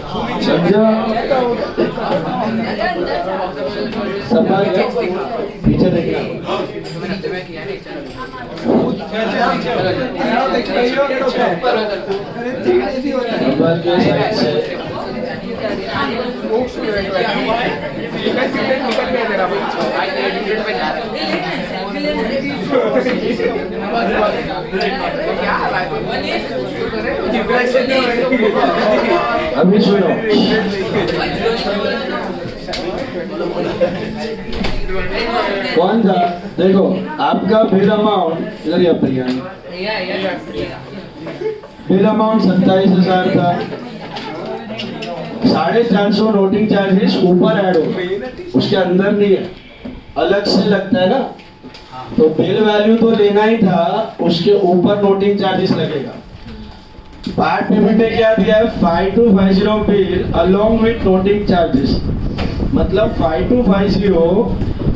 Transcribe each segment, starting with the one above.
समझा? संभाल के पीछे देखना। संभाल के साइड से। अभी सुनो, कौन था? देखो आपका बिल अमाउंट इधर या प्रिया, बिल अमाउंट 27,000 था। 450 नोटिंग चार्जेस ऊपर ऐड हो, उसके अंदर नहीं है, अलग से लगता है ना। तो बिल वैल्यू तो लेना ही था, उसके ऊपर नोटिंग चार्जेस लगेगा। पार्ट पेमेंट में क्या दिया है? 5250 bill along with noting charges, मतलब 5250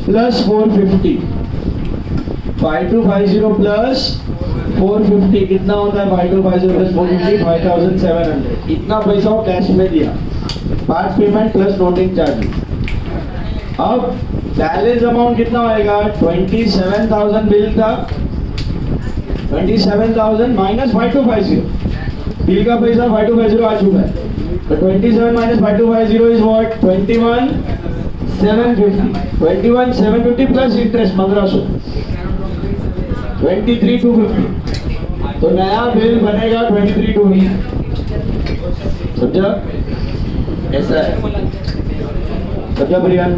प्लस 450। 5250 प्लस 450 कितना होता है? 5250 प्लस 450 5700। इतना पैसा वो कैश में दिया, part payment plus noting charges. अब बैलेंस अमाउंट कितना होएगा? 27,000 बिल था, 27,000 माइनस 5250, बिल का पैसा 5250 आ चुका है, तो 27 minus 5250 is what? 21,750। 21,750 plus interest 1500, 23,250। तो नया बिल बनेगा 23,250। समझा? ऐसा है, समझा प्रियान?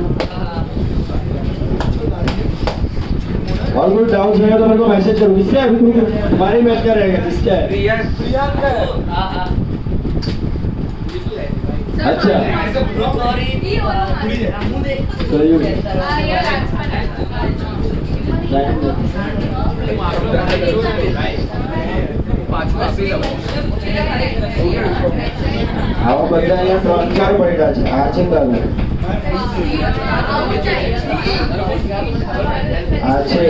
और कोई डाउट है तो मेरे को मैसेज करो। किसका है? तुम्हारी मैच का रहेगा। किसका है? प्रियान का। अच्छा આવા બધા અહીંયા 3-4 પડ્યા છે. આ છે તારું, આ છે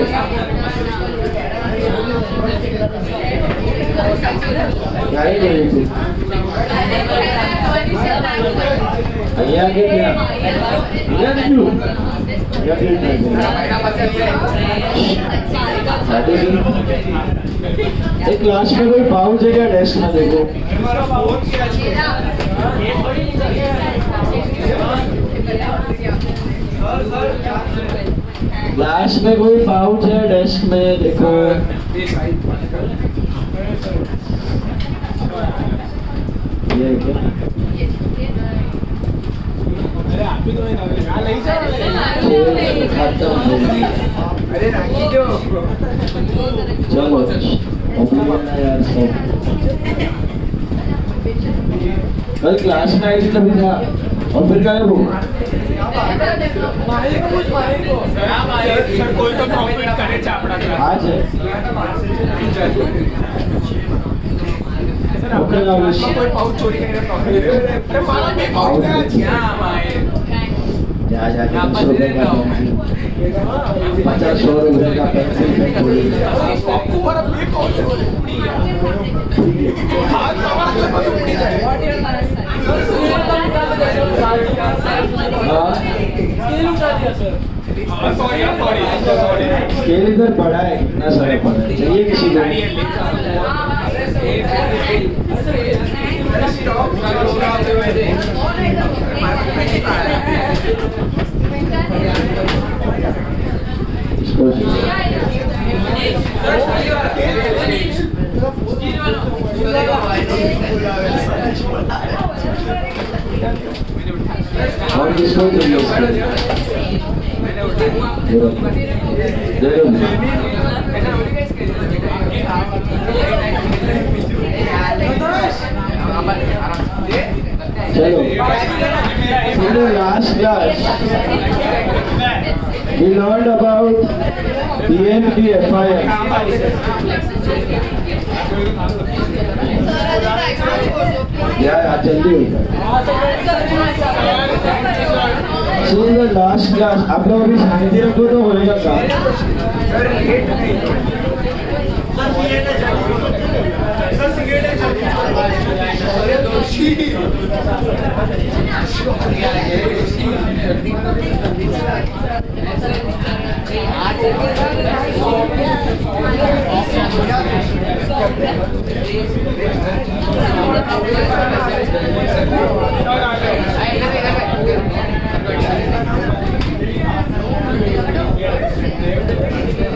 ક્યારે જોયું તું? અહીંયા કે ત્યાં? અહીંયા દીધું? एक क्लास में कोई पाउच है क्या? डेस्क में देखो। क्लास में कोई पाउच है? डेस्क में देखो। ये क्या? अरे राखी दो। चलो यार सब कल क्लास में आई थी तभी था, और फिर क्या है वो? कोई तो प्रॉफिट करे चापड़ा का आज है ओके ना, कोई पाउच चोरी करके प्रॉफिट। अरे मारा में पाउच है क्या भाई? जा 50 रुपए का 50 रुपए का पेंसिल आपको मारा में पाउच हाथ हमारा पड़ी है। सॉरी स्केल इधर बड़ा है, कितना सारा बड़ा है, चाहिए किसी को? और किसको चाहिए? चलो last class we learned about PNB FIR. जल्दी सुन लो लास्ट क्लास आप लोग अभी शांति रखो तो होएगा काम।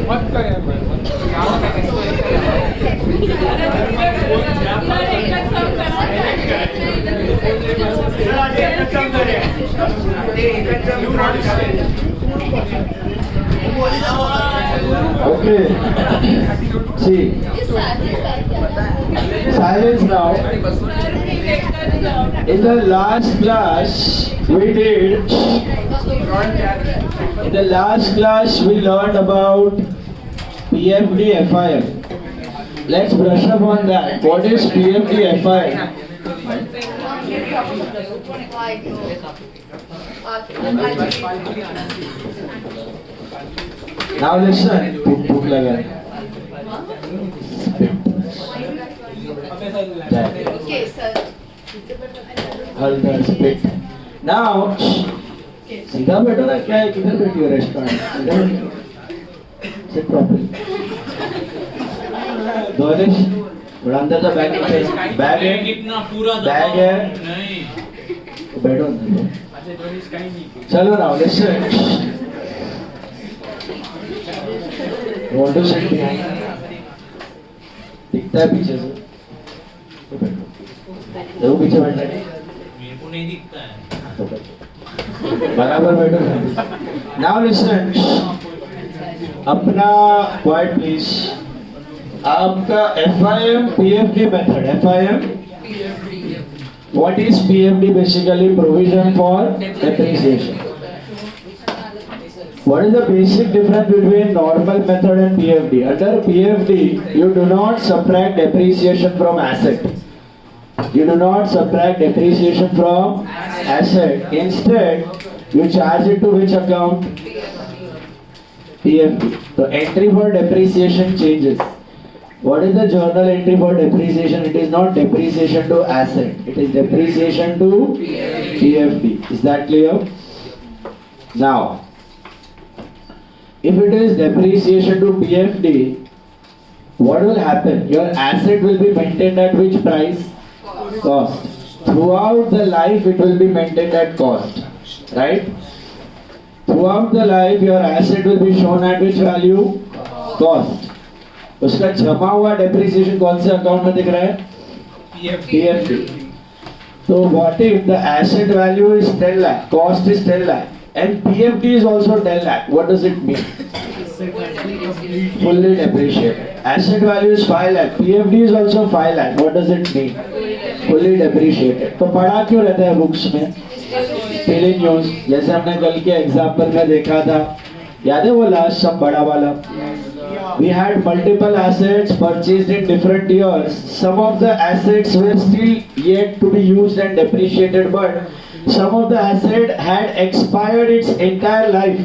मत कर यार Okay. See. Silence now. In the last class we did. In the last class we learned about PFD FIM. Let's brush up on that. What is PFD FIM? Now listen. Book लगा. Okay, sir. हल्का spit. Now सीधा बैठो ना, क्या है, किधर बैठी हो रेस्टोरेंट? Sit properly. दोनेश थोड़ा अंदर तो बैग है, बैग है, कितना पूरा बैग है, नहीं तो बैठो अंदर. अच्छा दोनीश काही नाही चलो now listen. Want to sit behind? दिखता है पीछे से, तो बैठो. देखो पीछे बैठना है, मेरे को नहीं दिखता है. तो बैठो. बराबर बैठो. Now listen. अपना क्वाइट प्लीज. आपका FIM PFD method. FIM what is PFD? Basically provision for depreciation. What is the basic difference between normal method and PFD? Under PFD you do not subtract depreciation from asset. You do not subtract depreciation from asset. Instead you charge it to which account? PFD. So entry for depreciation changes. What is the journal entry for depreciation? It is not depreciation to asset. It is depreciation to PFD. Is that clear? Now, if it is depreciation to PFD, what will happen? Your asset will be maintained at which price? Cost. Throughout the life it will be maintained at cost. Right? Throughout the life your asset will be shown at which value? Cost. उसका जमा हुआ depreciation कौन से account में दिख रहा है? PFD. So what if the asset value is 10 lakh, cost is 10 lakh and PFD is also 10 lakh? What does it mean? Fully depreciated. Asset value is 5 lakh, PFD is also 5 lakh. What does it mean? Fully depreciated. तो पढ़ा क्यों रहता है books में? Daily news. जैसे हमने कल के एग्जाम्पल में देखा था, याद है वो लास्ट सब बड़ा वाला? We had multiple assets purchased in different years. Some of the assets were still yet to be used and depreciated, but some of the assets had expired its entire life.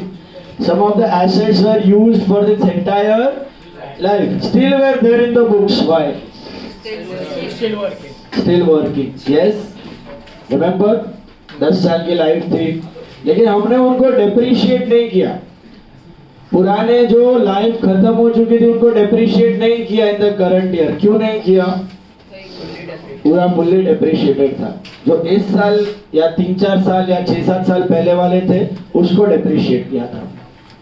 Some of the assets were used for its entire life. Still were there in the books. Why? still working. Still working. Yes. Remember? 10 साल की life थी, लेकिन हमने उनको depreciate नहीं किया. पुराने जो लाइफ खत्म हो चुकी थी उनको डेप्रिशिएट नहीं किया इन द करंट ईयर. क्यों नहीं किया? पूरा फुल्ली डेप्रिशिएटेड था. जो इस साल या 3-4 साल या 6-7 साल पहले वाले थे उसको डेप्रिशिएट किया था.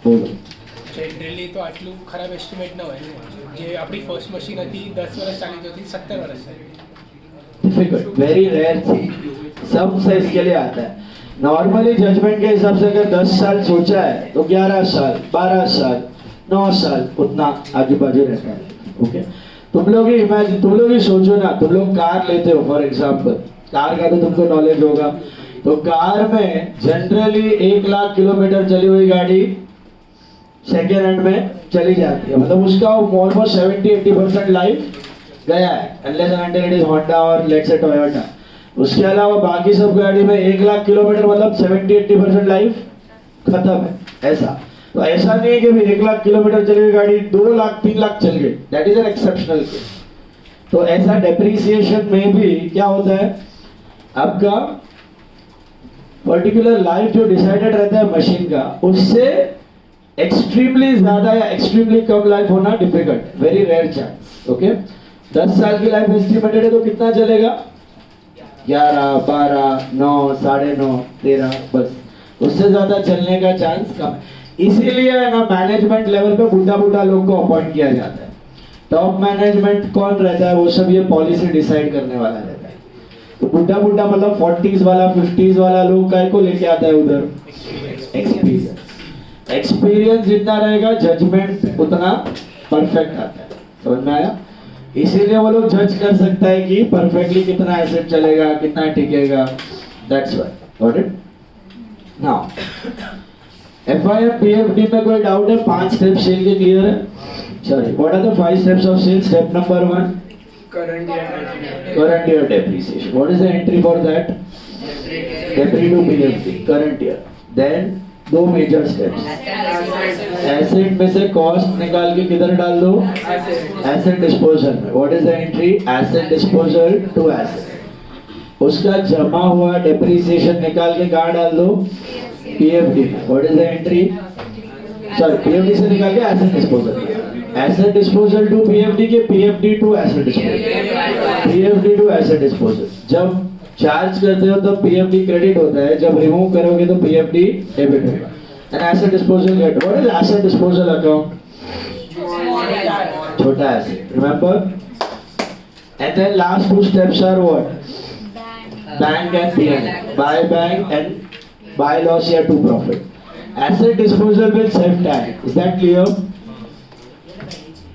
बोलो. जनरली तो આટલું ખરાબ એસ્ટિમેટ ન હોય. જે આપણી ફર્સ્ટ મશીન હતી 10 વર્ષ ચાલી તો હતી 70 વર્ષ ચાલી. डिफिकल्ट, वेरी रेयर थी. सब से इसके लिए आता है. नॉर्मली जजमेंट के हिसाब से अगर 10 साल सोचा है तो 11 साल, 12 साल, 9 साल उतना आजू बाजू रहता है. ओके. तुम लोग ही इमेजिन, तुम लोग ही सोचो ना, तुम लोग कार लेते हो फॉर एग्जांपल. कार का तो तुमको नॉलेज होगा. तो कार में जनरली 1 लाख किलोमीटर चली हुई गाड़ी सेकेंड हैंड में चली जाती है. मतलब उसका ऑलमोस्ट 70-80% लाइफ गया है, unless and until it is Honda और लेट्स से टोयोटा. उसके अलावा बाकी सब गाड़ी में 1 लाख किलोमीटर मतलब 70-80% लाइफ खत्म है. ऐसा तो ऐसा नहीं है कि 1 लाख किलोमीटर चली हुई गाड़ी 2 लाख 3 लाख चल गई. That is an exceptional case. तो ऐसा डेप्रिसिएशन में भी क्या होता है? आपका पर्टिकुलर लाइफ जो डिसाइडेड रहता है मशीन का, उससे एक्सट्रीमली ज्यादा या एक्सट्रीमली कम लाइफ होना difficult, very rare chance. Okay, 10 साल की लाइफ एस्टिमेटेड है तो कितना चलेगा? 11, 12, 9, 9.5, 13, बस, उससे ज्यादा चलने का चांस कम है। इसीलिए है ना मैनेजमेंट लेवल पे बुढ़ा बुढ़ा लोग को अपॉइंट किया जाता है। टॉप मैनेजमेंट कौन रहता है? वो सब ये पॉलिसी डिसाइड करने वाला रहता है। तो बुढ़ा बुढ़ा मतलब 40s वाला 50s वाला लोग काय को लेके आता है उधर? एक्सपीरियंस। एक्सपीरियंस जितना रहेगा जजमेंट उतना परफेक्ट आता है। समझ में आया? इसीलिए वो लोग जज कर सकता है कि परफेक्टली कितना एसेट चलेगा, कितना टिकेगा। That's why. Got it? Now FIM PFD में कोई डाउट है? 5 स्टेप सेल के क्लियर है? Sorry, what are the 5 steps of sale? Step number 1, current year current year depreciation. What is the entry for that? Debris to PFD, current year. Then दो major steps. Asset में से cost निकाल के किधर डाल दो? Asset disposal में. What is the entry? Asset disposal to asset. उसका जमा हुआ depreciation निकाल के कहाँ डाल दो? PFD में. What is the entry? Sorry, PFD से निकाल के asset disposal. Asset disposal to PFD के PFD to asset disposal. PFD to asset disposal. जब चार्ज करते हो तो PFD क्रेडिट होता है, जब रिमूव करोगे तो PFD डेबिट होगा. And asset disposal get. What is asset disposal account? छोटा asset. Remember? And then last 2 steps are what? Bank and P&L. Buy bank and buy loss या to profit. Asset disposal will save time. Is that clear?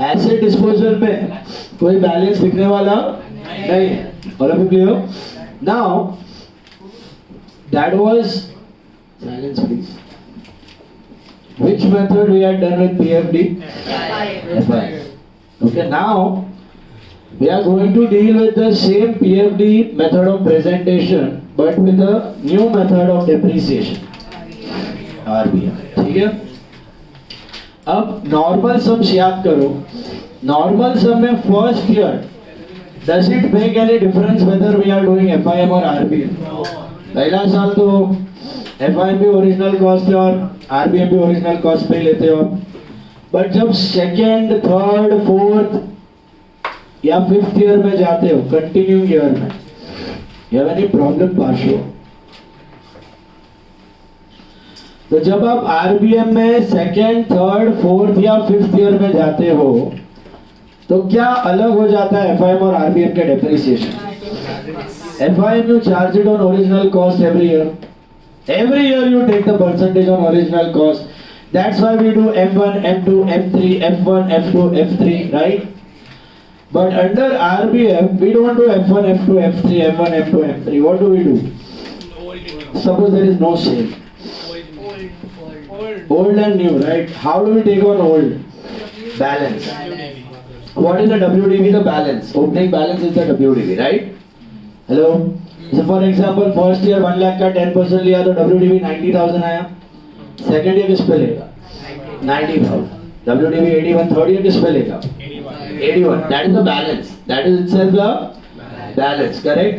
Asset disposal में कोई balance दिखने वाला नहीं है। All of you clear? Now that was silence please. Which method we had done with PFD? Okay, now we are going to deal with the same PFD method of presentation but with a new method of depreciation, RBM. ठीक है? अब normal sums याद करो। Normal sum में first year does it make any difference whether we are doing FIM और RBM? पहला साल तो FIM भी ओरिजिनल कॉस्ट है और RBM भी ओरिजिनल कॉस्ट पे लेते हो, बट जब सेकेंड, थर्ड, फोर्थ या 5th ईयर में जाते हो, कंटिन्यूइंग ईयर में, यू हैव एनी प्रॉब्लम पार्शो? तो जब आप RBM में सेकेंड, थर्ड, फोर्थ या 5th ईयर में जाते हो तो क्या अलग हो जाता है FIM और RBM के depreciation? FIM you charge it on original cost every year. Every year you take the percentage on original cost. That's why we do M1, M2, M3, F1, F2, F3, right? But under RBM we don't do F1, F2, F3, M1, M2, M3. What do we do? Suppose there is no sale. Old and new, right? How do we take on old? Balance. What is the WDV? The balance. Opening balance is the WDV, right? Hello? So for example, first year 1 lakh का 10% लिया तो WDV 90,000 आया. Second year किस पे लेगा? 90,000. WDV 81. Third year किस पे लेगा? 81. That is the balance. That is itself the balance, correct?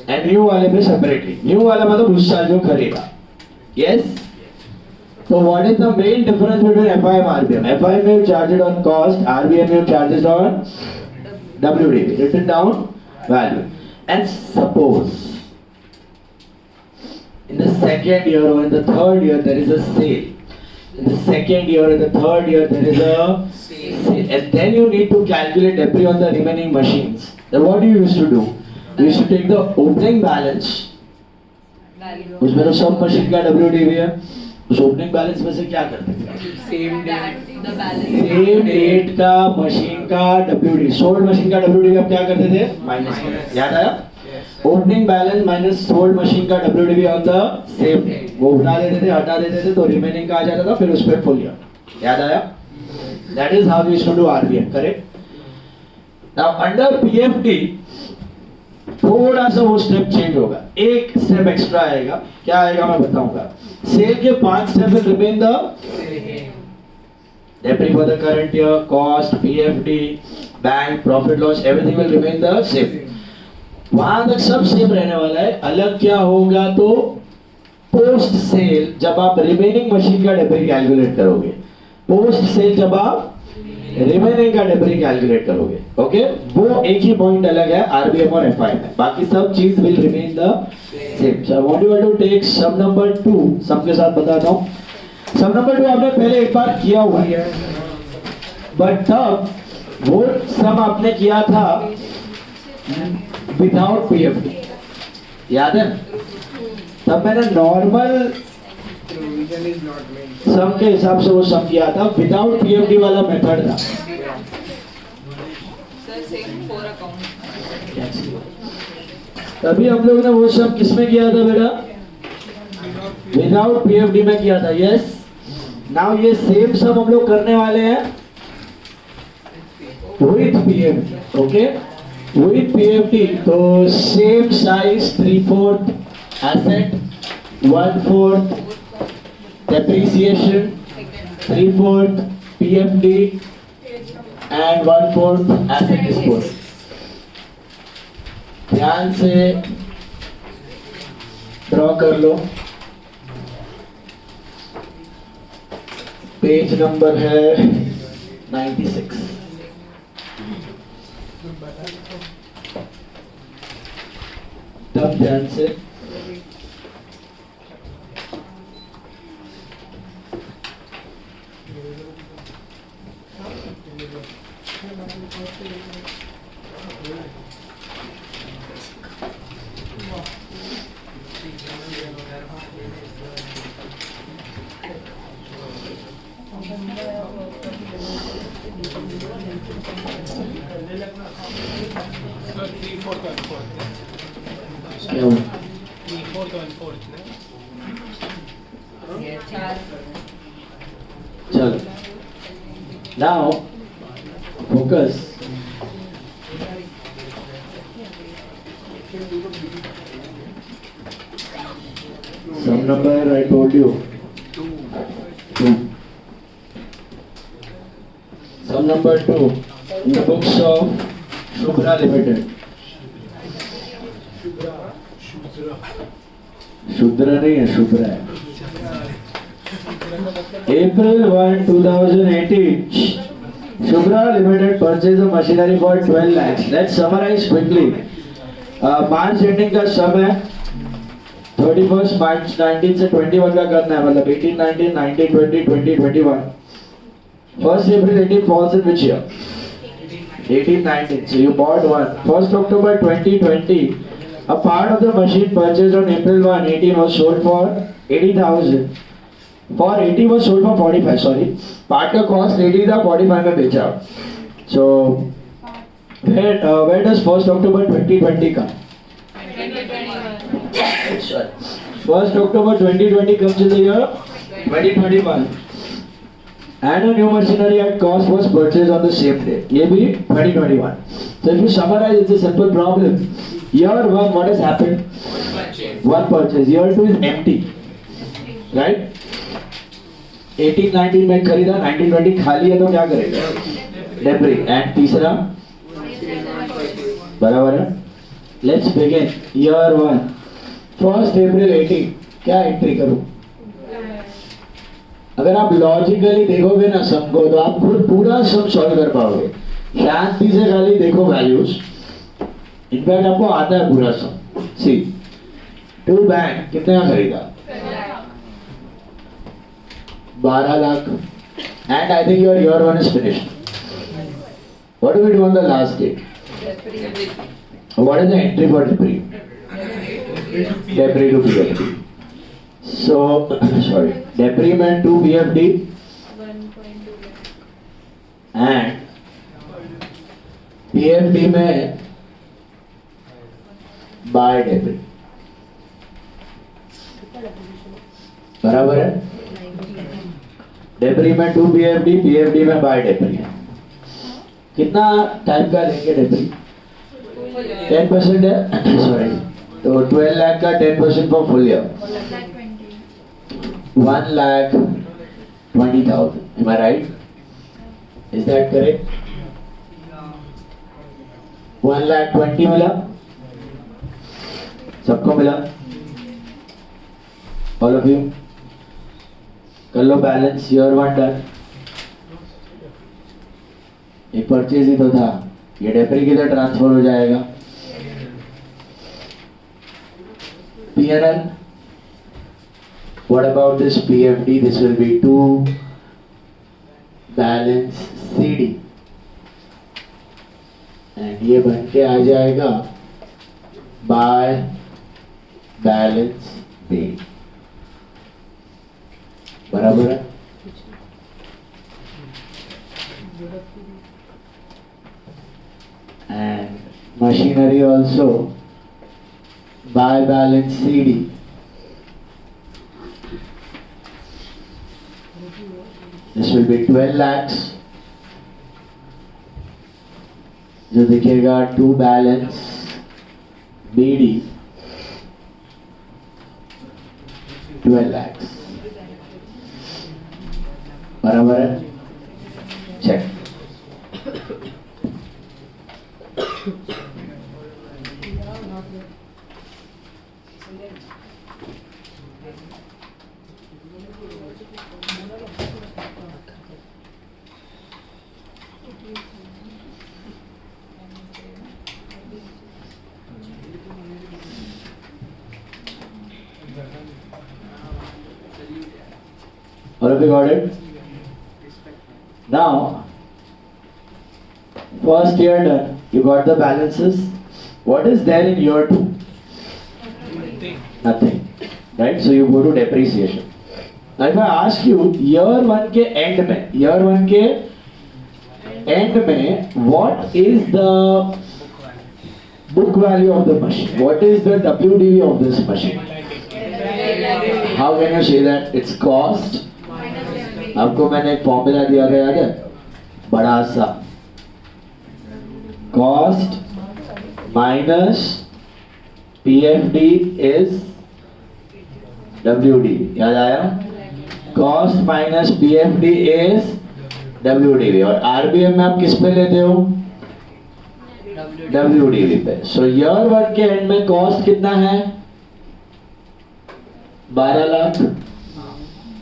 And new वाले पे separately. New वाला मतलब उस साल जो खरीदा. Yes? So what is the main difference between FIM and RBM? FIM you charge it on cost, RBM you charge it on WDV, written down value. And suppose in the second year or in the third year there is a sale. In the second year or in the third year there is a sale. And then you need to calculate debris on the remaining machines. Then what do you used to do? You used to take the opening balance. उसमें तो सब machine का WDV है। उस opening balance में से क्या करते थे? सेम डेट का मशीन का WDV, सोल्ड मशीन का WDV आप क्या करते थे? माइनस करते। याद आया? Opening balance minus sold machine का WDV on the same day, वो उठा देते थे, हटा देते थे, तो रिमेनिंग का आ जाता था, फिर उस पर फुल ईयर। याद आया? That is how we should do RBM, correct? Now under PFD थोड़ा सा वो स्टेप चेंज होगा, एक स्टेप एक्स्ट्रा आएगा। क्या आएगा मैं बताऊंगा। सेल के 5 step will remain the debris for the current year, cost, PFD, bank, profit loss, everything will remain the same. वहां तक सब सेम रहने वाला है। अलग क्या होगा तो पोस्ट सेल जब आप रिमेनिंग मशीन का डेब्री कैलकुलेट करोगे, पोस्ट सेल जब आप रिमेनिंग का डेब्री कैलकुलेट करोगे, ओके, वो एक ही पॉइंट अलग है आरबीएम और एफआई में, बाकी सब चीज will remain the same. So I want you to take sum number 2, sum के साथ बताता हूं। सम नंबर 2 आपने पहले एक बार किया हुआ है, बट तब वो सम आपने किया था विदाउट पीएफडी, याद है? तब मैंने normal Provision is not made. सम के हिसाब से वो सम किया था, विदाउट पीएफडी वाला मेथड था। Sir, same for account. तभी हम लोग ने वो सम किसमें किया था बेटा? विदाउट पीएफडी में किया था। यस, नाउ ये सेम सम हम लोग करने वाले हैं with PFD, okay, with PFD. तो same size 3/4 asset, 1/4 depreciation, 3/4 PFD and 1/4 asset disposal। ध्यान से ड्रॉ कर लो। पेज नंबर है 96। तब ध्यान से So 3/4 1/4. क्या हुआ? 3/4 1/4 ना? चलो, now focus। Some number I told you 2. Some number 2 in the books of Shubhra Limited। Shudra नहीं है, शुभ्रा है। April 1, 2018, Shubhra Limited purchased a machinery for 12 lakhs। Let's summarize quickly। March ending का सब है, 31 मार्च 19 से 21 का करना है, मतलब 18, 19, 19, 20, 20, 21। 1st April 18 falls in which year? 18, 19. So you bought one. 1st October 2020, a part of the machine purchased on April 1, 18 was sold for 80,000। For 80 was sold for 45, sorry। Part का cost 80 था, 45 में बेचा। So where does 1st October 2020 come? 2021. Sorry. 1st October 2020 comes in the year 2021। And a new machinery at cost was purchased on the same day। ये भी 2021। So if you summarize, it's a simple problem। Year 1, what has happened? One purchase। Year 2 is empty, right? 18, 19 में खरीदा, 19, 20 खाली है तो क्या करेगा? Debris. And तीसरा बराबर है। Let's begin। Year 1, 1st April 18, क्या एंट्री करूं? अगर आप लॉजिकली देखोगे ना सम को, तो आप खुद पूरा सम सॉल्व कर पाओगे। शांति से खाली देखो वैल्यूज, इनफैक्ट आपको आता है पूरा सम। सी 2 बैंक कितने का खरीदा? 12 lakh. And I think your year 1 is finished. What do we do on the last day? What is the entry for debris? Debris to PFD. So sorry, debris में 2 BFD 1.2 and PFD में by debris, बराबर है? Debris में 2 BFD, PFD में by debris। कितना time का लेंगे debris? 10% है, सॉरी, तो 12 लाख का 10% for full year 1,20,000। Am I right? Is that correct? 1,20,000 मिला, सबको मिला? ऑल ऑफ यू कर लो बैलेंस। Year 1 done. एक परचेज ही तो था, ये डेप्री किधर ट्रांसफर हो जाएगा? P&L. What about this PFD? This will be to balance CD and ये बन के आ जाएगा by balance BD। बराबर है? And machinery also by balance CD। This will be 12 lakhs जो दिखेगा टू बैलेंस BD 12 lakhs। बराबर है? Check. All of you got it? Now, first year done, you got the balances. What is there in year 2? Nothing. Right? So you go to depreciation. Now if I ask you, year 1 के end में, what is the book value of the machine? What is the WDV of this machine? How can you say that? It's cost. आपको मैंने एक formula दिया था, याद है? बड़ा सा cost minus PFD is WDV। याद आया? Cost minus PFD is WDV। और RBM में आप किस पे लेते हो? WDV पे। सो ईयर 1 के एंड में कॉस्ट कितना है? 12 लाख।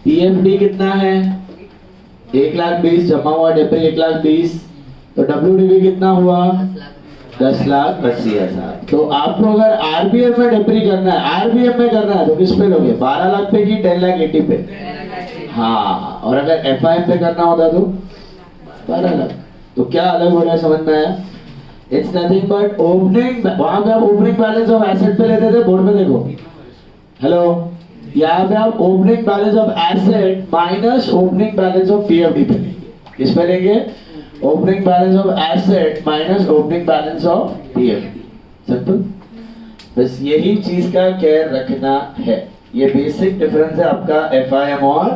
PFD कितना है? 1,20,000 जमा हुआ डेप्री 1,20,000। तो WDV कितना हुआ? 10,80,000। तो आपको अगर RBM में डेप्री करना है, RBM में करना है तो किस पे लोगे? 12 लाख पे की 10,80,000 पे? हाँ। और अगर FIM पे करना होता तो 12 लाख। तो क्या अलग हो रहा है, समझ में आया? It's nothing but opening. वहां पे आप ओपनिंग बैलेंस ऑफ एसेट पे लेते थे, बोर्ड पे देखो। हेलो, यहाँ पे आप opening balance of asset minus opening balance of PFD पे लेंगे। किस पे लेंगे? Opening balance of asset minus opening balance of PFD। Simple. बस यही चीज का केयर रखना है। ये बेसिक डिफरेंस है आपका FIM और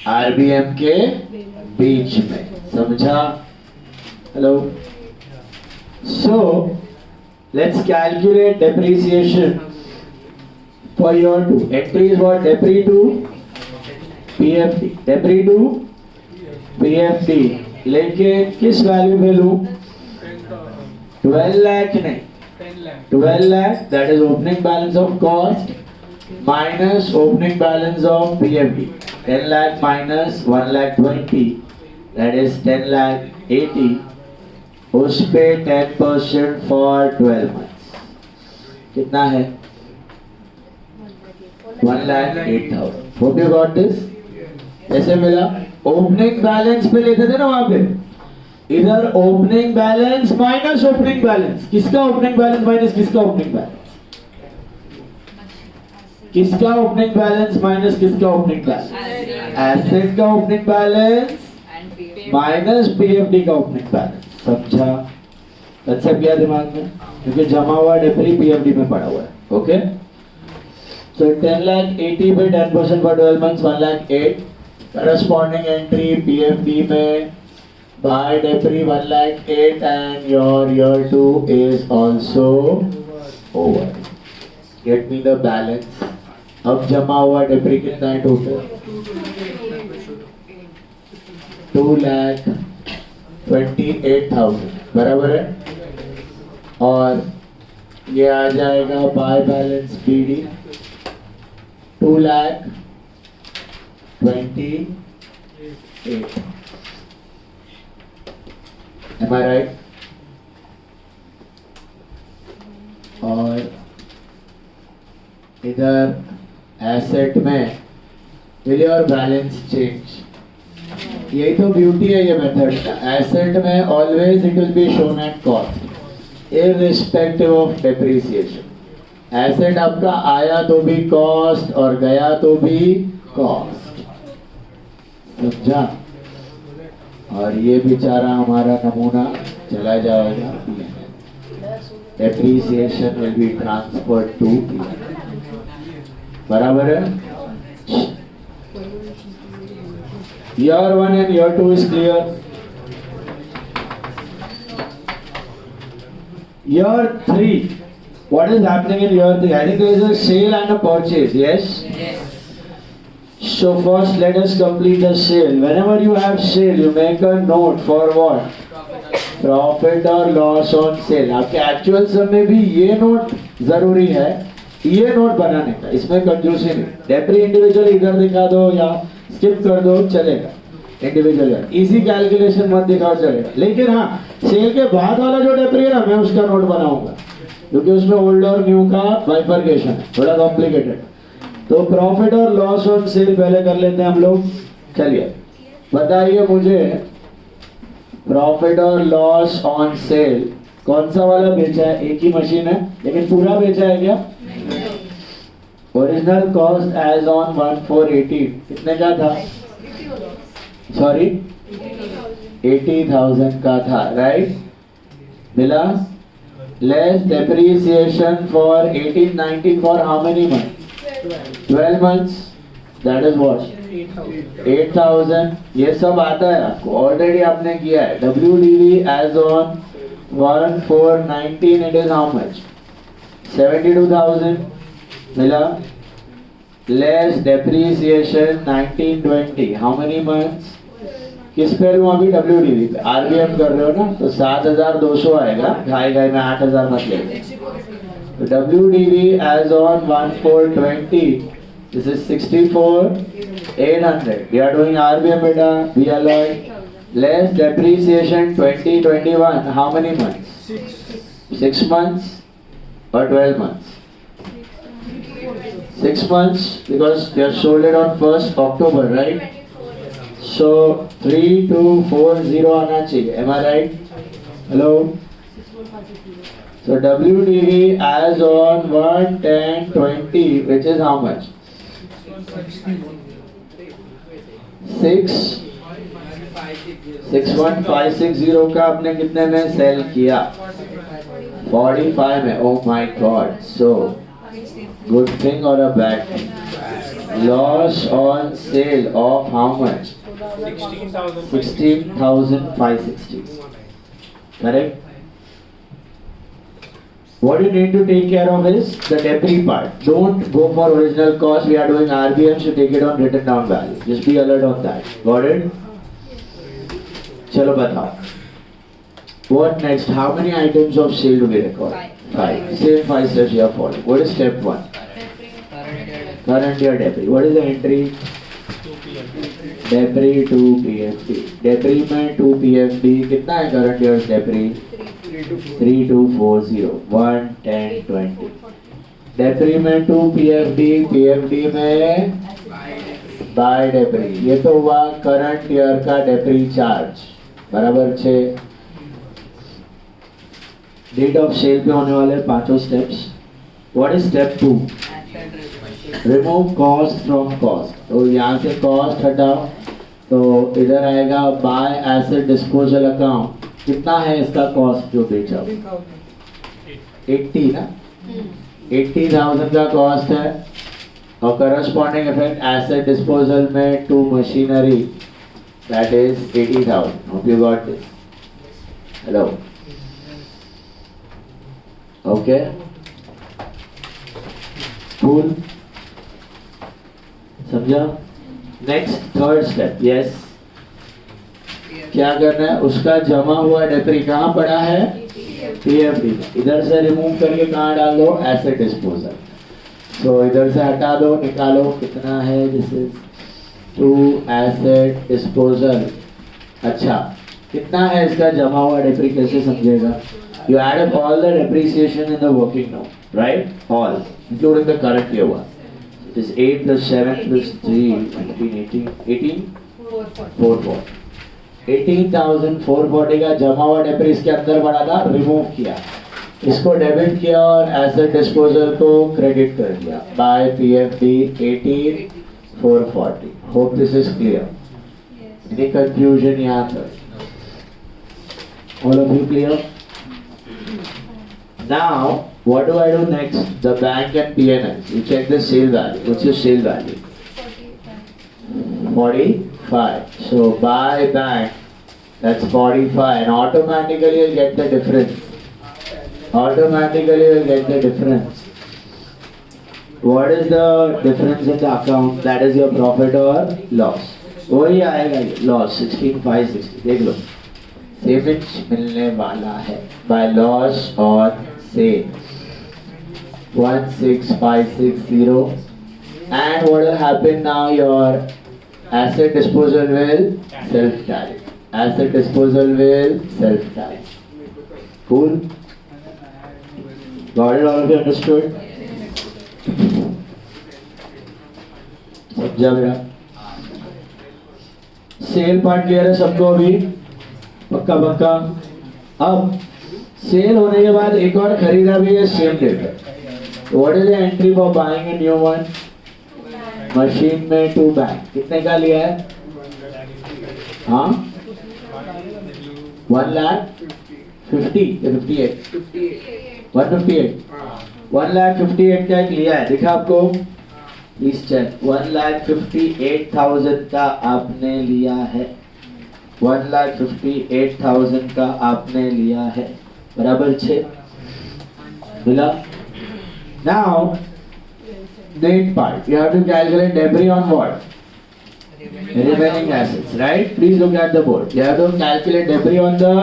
RBM के बीच में। समझा? Hello. So let's calculate depreciation for year 2. Entry is what? Depri to PFD। Depri to PFD लेके किस वैल्यू पे लूं? 12 लाख नहीं, 12 lakh, that is opening balance of cost minus opening balance of PFD। 10 lakh minus 1,20,000, that is 10,80,000। उस पे 10% for 12 months कितना है? 1,08,000। Hope you got this? कैसे मिला? ओपनिंग बैलेंस पे लेते थे ना वहां पे। इधर opening balance minus opening balance. किसका ओपनिंग बैलेंस माइनस किसका ओपनिंग बैलेंस? किसका ओपनिंग बैलेंस माइनस किसका ओपनिंग बैलेंस? एसेट का ओपनिंग बैलेंस माइनस PFD का ओपनिंग बैलेंस। समझा? कंसेप्ट क्या दिमाग में? क्योंकि जमा हुआ डेप्री PFD में पड़ा हुआ है। ओके? So 10,80,000 पे 10% for 12 months 1,08,000। Corresponding entry PFD में by depri 1,08,000 and your year 2 is also over। Get me the balance। अब जमा हुआ डेप्री कितना है टोटल? 2,28,000। बराबर है? और ये आ जाएगा bye balance BD 2,28,000। Am I right? और इधर एसेट में will your balance change? यही तो ब्यूटी है ये मेथड का। एसेट में always it will be shown at cost irrespective of depreciation. Asset आपका आया तो भी कॉस्ट और गया तो भी कॉस्ट, समझा? और ये बेचारा हमारा नमूना चला जाएगा। Depreciation will be transferred to, बराबर है? Year 1 and year 2 is clear. Year 3, what is happening in year 3? I think there is a sale and a purchase, yes? So first let us complete the sale. Whenever you have sale, you make a note for what? Profit or loss on sale. आपके actual sum में भी ये note जरूरी है, ये note बनाने का, इसमें कंजूसी नहीं। डेप्री इंडिविजुअल इधर दिखा दो या स्किप कर दो, चलेगा। इंडिविजुअल इजी कैलकुलेशन मत दिखाओ, चलेगा। लेकिन हाँ, सेल के बाद वाला जो डेप्री है ना, मैं उसका नोट बनाऊंगा, क्योंकि उसमें ओल्ड और न्यू का बाइफर्केशन है, थोड़ा कॉम्प्लिकेटेड। तो प्रॉफिट और लॉस ऑन सेल पहले कर लेते हैं हम लोग। चलिए बताइए मुझे, प्रॉफिट और लॉस ऑन सेल कौन सा वाला बेचा है? एक ही मशीन है, लेकिन पूरा बेचा है क्या? ओरिजिनल कॉस्ट एज ऑन 1/4/18 कितने का था? सॉरी 80,000 का था, राइट? मिला? Less depreciation for 18-19 for how many month? 12 months, that is what? 8,000। ये सब आता है आपको, ऑलरेडी आपने किया है। WDV as on 1/4/19 it is how much? 72,000। मिला? Less depreciation 19-20 how many months? किस पे लूं अभी? WDV पे। RBM कर रहे हो ना, तो 7,200 आएगा। घाई में 8,000 मत लेंगे। तो WDV as on 1/4/20 this is 64,800। We are doing RBM बेटा, be alert. Less depreciation 20-21 how many months? 6 months or 12 months? 6 months, because they have sold it on 1st October, right? So 3240 आना चाहिए, am I right? Hello? So WDV as on 1/10/20, which is how much? 61,560 का आपने कितने में cell किया? 45 में। Oh my God! So good thing or a bad thing? Loss on sale of how much? 16,560. Correct? What you need to take care of is the debris part. Don't go for original cost. We are doing RBM, so take it on written down value. Just be alert on that. Got it? चलो बताओ. What next? How many items of sale do we record? 5. Same 5 steps you are following. What is step 1? Current year debris. What is the entry? Debris to PFD. Debris में 2 PFD कितना है current year debris? 3240. 1, 10, 20. Debris में 2 PFD. PFD में bye debris. ये तो हुआ current year का debris charge. बराबर 6. डेट ऑफ सेल पे होने वाले पांचों steps. What is step 2? Remove cost from cost. तो यहाँ से कॉस्ट हटाओ, तो इधर आएगा बाय एसेट डिस्पोजल अकाउंट. कितना है इसका कॉस्ट जो बेचा? 80 ना? 80,000 का कॉस्ट है. और करस्पॉन्डिंग इफेक्ट एसेट डिस्पोजल में 2 machinery, that is 80,000. Hope you got this. Hello? Okay, cool, समझा? Next third step. यस, क्या करना है? उसका जमा हुआ डेप्री कहाँ पड़ा है? PFD में इधर से रिमूव करके कहाँ डाल दो, एसेट डिस्पोजल। तो इधर से हटा दो, निकालो कितना है, this is to asset disposal. अच्छा कितना है इसका जमा हुआ डेप्री, कैसे समझेगा? You add up all the depreciation in the working note, right, all including the current year one. It is 8 + 7 + 3 18 440 18,440 का जमा हुआ डेप्री इसके अंदर पड़ा था, रिमूव किया, इसको डेबिट किया और एसेट डिस्पोजल को क्रेडिट कर दिया by PFD 18,440। Hope this is clear. Any confusion यहाँ तक? All of you clear? Now, what do I do next? The bank and P&L. You check the sale value. What's your sale value? 45. So by bank, that's 45, and automatically you'll get the difference. Automatically you'll get the difference. What is the difference in the account? That is your profit or loss. वही आएगा ये loss 16,560. देख लो, savings मिलने वाला है by loss or sale 16,560. And what will happen now? Your asset disposal will self-tally. Asset disposal will self-tally. Cool? Got it? All of you understood? समझा मेरा? Cell part clear है सबको अभी? पक्का पक्का? अब सेल होने के बाद एक और खरीदा भी है सेम डेट पे। What is the entry for buying a new one? Machine में टू बैंक। कितने का लिया है? हाँ 1,50,000 58 158 1,58,000 का एक लिया है, दिखा आपको? Please check. 1,58,000 का आपने लिया है, 1,58,000 का आपने लिया है, बराबर 6 मिला। Now main part, you have to calculate debris on what? Remaining assets, right? Please look at the board. You have to calculate debris on the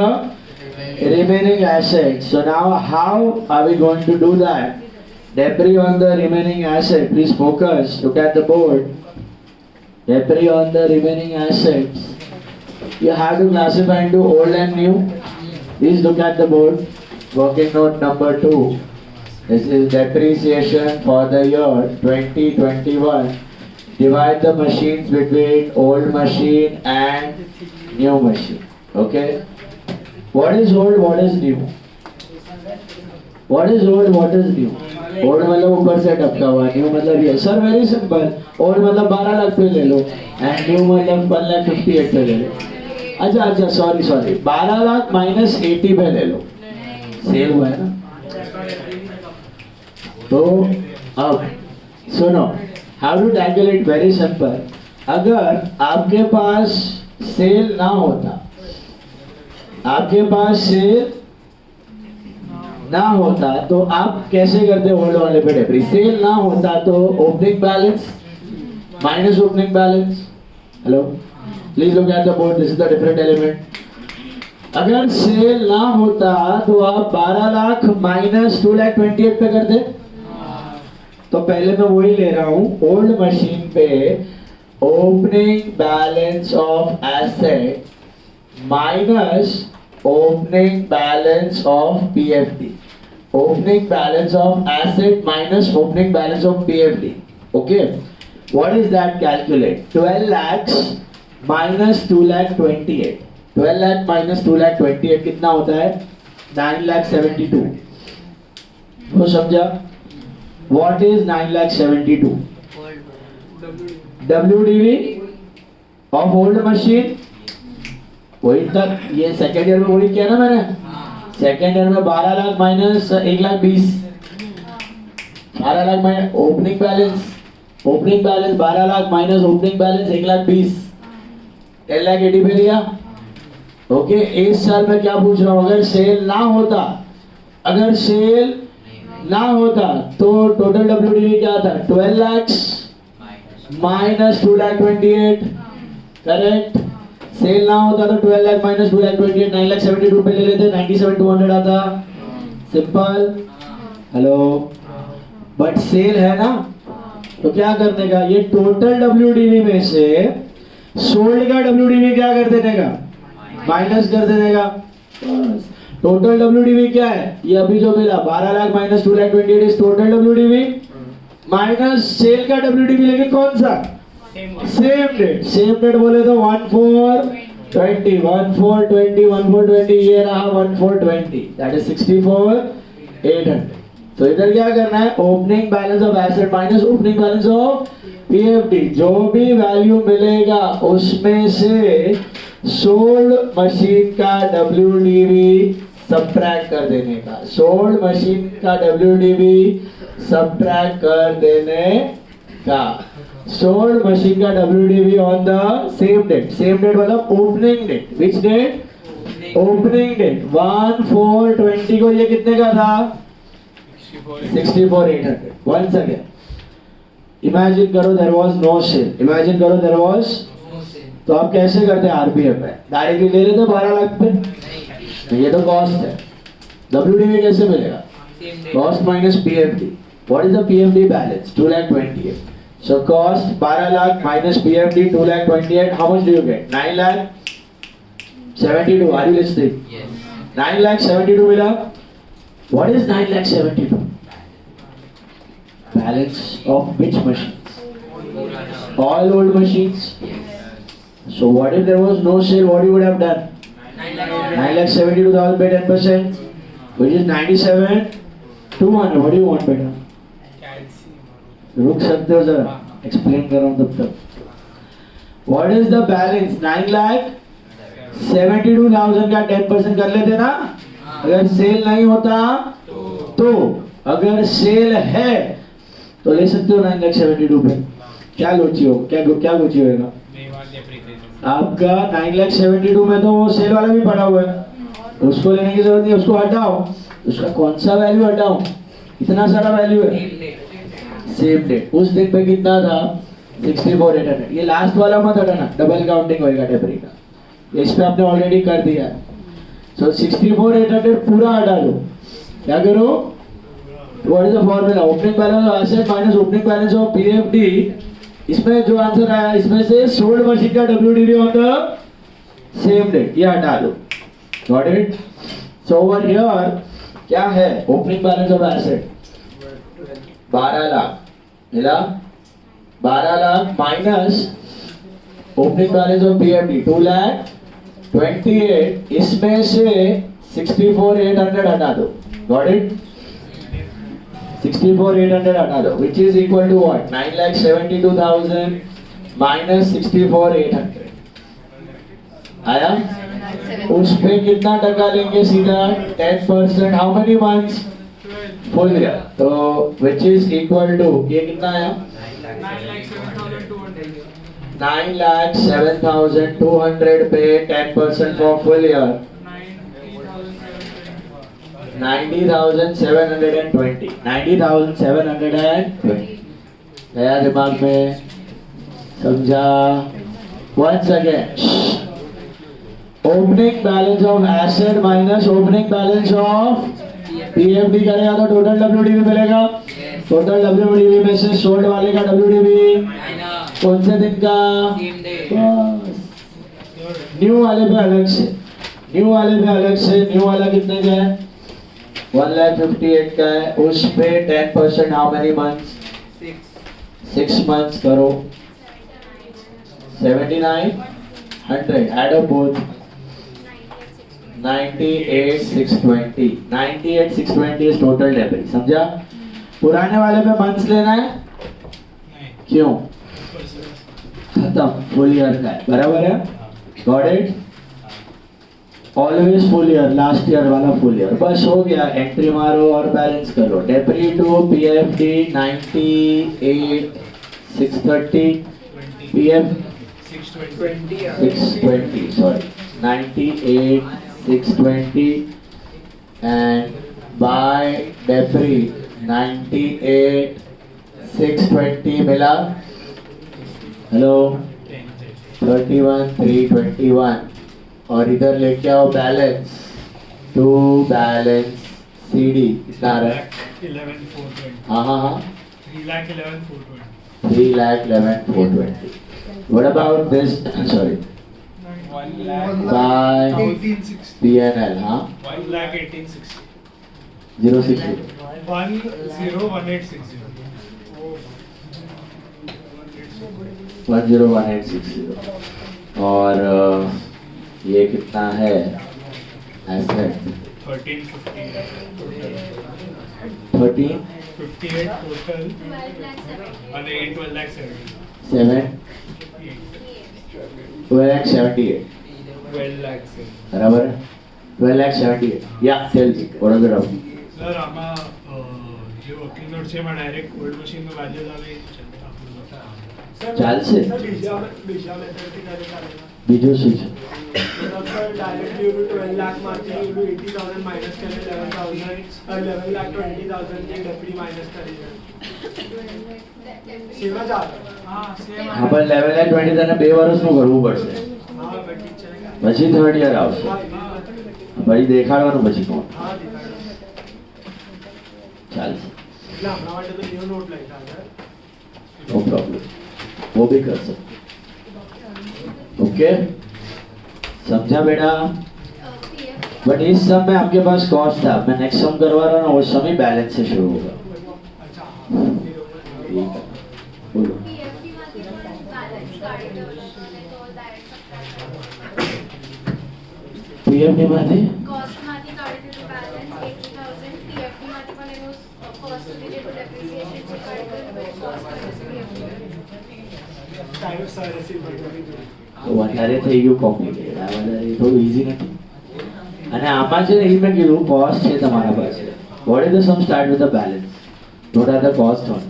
remaining assets. So now how are we going to do that? Debris on the remaining asset, please focus, look at the board. Debris on the remaining assets, you have to classify into old and new. Please look at the board. Working note number 2. This is depreciation for the year 2021. Divide the machines between old machine and new machine. Okay? What is old? What is new? What is old? What is new? Old मतलब ऊपर से टपका हुआ, new मतलब ये। Sir very simple, old मतलब 12 लाख पे ले लो and new मतलब 1,58,000 पे ले लो। अच्छा सॉरी 12 लाख माइनस 80 पे ले लो, सेल हुआ है ना? तो अब सुनो, how to calculate, very simple. अगर आपके पास सेल ना होता, आपके पास सेल ना होता तो आप कैसे करते ओल्ड वाले पे डेप्री? सेल ना होता तो opening balance minus opening balance. Hello, please look at the board, this is the different element. अगर सेल ना होता तो आप 12 लाख माइनस 2,28,000 पे करते। तो पहले मैं वही ले रहा हूं, ओल्ड मशीन पे opening balance of asset minus opening balance of PFD, opening balance of asset minus opening balance of PFD. Okay, what is that? Calculate 12 lakhs minus 2,28,000. 12 lakh minus 2,28,000 कितना होता है? 9,72,000. वो समझा? What is 9,72,000? WDV of old machine. वही तक, ये second year में वही किया ना मैंने। सेकेंड ईयर में 12 lakh minus 1,20,000, 12 lakh minus opening balance 12 lakh minus opening balance 1,20,000, 10,80,000 पे लिया। ओके, इस साल में क्या पूछ रहा हूँ, अगर सेल ना होता, अगर सेल ना होता तो टोटल WDV क्या था? 12 लाख माइनस 2,28,000, करेक्ट। सेल ना होता तो 12 लाख माइनस 2,28,000, 9,72,000 पे ले लेते, 97,200 आता। सिंपल हेलो बट सेल है ना तो क्या करने का ये टोटल WDV में से सोल्ड का WDV क्या कर देने का माइनस कर देने का टोटल WDV क्या है ये अभी जो मिला 12 lakh minus 2,28,000 is total WDV minus cell का WDV लेकिन कौन सा सेम डेट बोले तो 1/4/20 1/4/20 ये रहा 1/4/20 दैट इज 64,800 तो इधर क्या करना है opening balance of asset minus opening balance of PFD जो भी वैल्यू मिलेगा उसमें से सोल्ड मशीन का WDV सब्ट्रैक्ट कर देने का सोल्ड मशीन का WDV सब्ट्रैक्ट कर देने का सोल्ड मशीन का WDV on the same date मतलब opening date which date opening date 1/4/20 को ये कितने का था 64,800 once again इमेजिन करो there was no sale imagine करो देयर वाज तो आप कैसे करते हैं RPF में डायरेक्टली ले लेते 12 लाख पे तो ये तो कॉस्ट है WDV कैसे मिलेगा cost minus PFD what is the PFD balance 2,28,000 so cost 12 lakh minus PFD 2,28,000 how much do you get 9,72,000 are you listening Yes. 9,72,000 मिला what is 9,72,000 balance of which machines all old machines so what if there was no sale what you would have done 9,72,000 by 10% which is 97,200 what do you want better रुक सकते हो जरा explain कर रहा हूं तब तक व्हाट इज द बैलेंस 9,72,000 का 10% कर लेते ना अगर सेल नहीं होता तो अगर सेल है तो ले सकते हो 9,72,000 पे क्या लोची हो क्या लोची होगा आपका 9,72,000 में तो वो सेल वाला भी पड़ा हुआ है उसको लेने की जरूरत नहीं उसको हटाओ उसका कौन सा वैल्यू हटाओ इतना सारा वैल्यू है सेम डेट उस दिन पे कितना था 64,800 ये लास्ट वाला मत हटाना डबल काउंटिंग होएगा डेब्री का ये इस पे आपने ऑलरेडी कर दिया है सो 64,800 पूरा हटा दो क्या करो what is the formula opening balance of asset minus opening balance of PFD इसमें जो आंसर आया इसमें से सोल्ड मशीन का WDV on the same date ये हटा दो got it so over here क्या है opening balance of asset 12 lakh मिला 12 lakh minus opening balance of PFD 2,28,000 इसमें से 64,800 हटा दो गॉट इट 64,800 हटा दो which is equal to what 9,72,000 minus 64,800 आया उस पे कितना टका लेंगे सीधा 10% how many months full year तो which is equal to ये कितना आया 9,07,200 पे 10% for full year 90,720 90,720 नया दिमाग में समझा once again opening balance of asset minus opening balance of PFD करेगा तो टोटल WDV मिलेगा टोटल WDV में से सोल्ड वाले का WDV कौन से दिन का न्यू वाले पे अलग से न्यू वाला कितने का है 1,58,000 का है उस पे 10% हाउ मेनी मंथ्स 6 मंथ्स करो 7,900 add up both 98,620 is total debit समझा पुराने वाले पे मंथ्स लेना है क्यों खत्म फुल ईयर का है बराबर है got it always full year last year वाला फुल ईयर बस हो गया एंट्री मारो और बैलेंस करो debris to PFD 98,630 PF 620 sorry 98,620 and by debris 98,620 मिला हेलो 31,321 और इधर लेके आओ बैलेंस टू बैलेंस CD कितना आ रहा है? 11,420. हाँ हाँ हाँ 3,11,420. 3,11,420. What about this? Sorry. 1 lakh By 1860. PNL, हाँ 1,1860. 060. 101860. 101860 और ये कितना है एसेट 1358. 13 58 total. And 12,70. 7 12,78 12,70. बराबर है 12,78 या tell me what are the round sir આમાં જે વર્કિંગ નોટ છે એમાં ડાયરેક્ટ ઓલ્ડ મશીનનો વાલ્યુ જ આવે ચાલશે બીજા મેથડથી કરે ચાલેगा બીજું શું છે मतलब सर डायरेक्टली 12 लाख मारते 80,000 माइनस करे 11 लाख 20,000 की डब्ल्यू माइनस करेगा सेम જ આવે હા સેમ હા પણ લેવલ 20 તને 2 વર્ષનું કરવું પડશે હા બટ ચલેगा પછી થર્ડ યર આવશે હા પછી દેખાડવાનું પછી કોણ હા દીકરા ચાલશે એટલે હમણાં માટે તો ન્યૂ નોટ લખ્યા સર नो प्रॉब्लम वो भी कर सकते ओके समझा बेटा बट इस समय आपके पास कॉस्ट था मैं नेक्स्ट सम करवा रहा हूँ ना उस समय बैलेंस से शुरू होगा અચ્છા ठीक है बोलो पीएफटी માંથી પણ બેલેન્સ કાઢી દેવાનો અને તો ડાયરેક્ટ સબટ્રેક્ટ पीएफडी માંથી કોસ્ટ માંથી કાઢી દીધું બેલેન્સ 80,000 પીએફટી માંથી પણ એનું કોસ્ટ રિલેટેડ ડેપ્રિસિએશન છે કાઢી દીધું cost PFT time sir receive કરી તો વધારે થઈ ગયું કોમ્પ્લિકેટેડ આ વધારે થોડું ઈઝી નથી અને આમાં છે ને એ મેં કીધું કોસ્ટ છે તમારા પાસે what is the sum start with the balance what are the cost on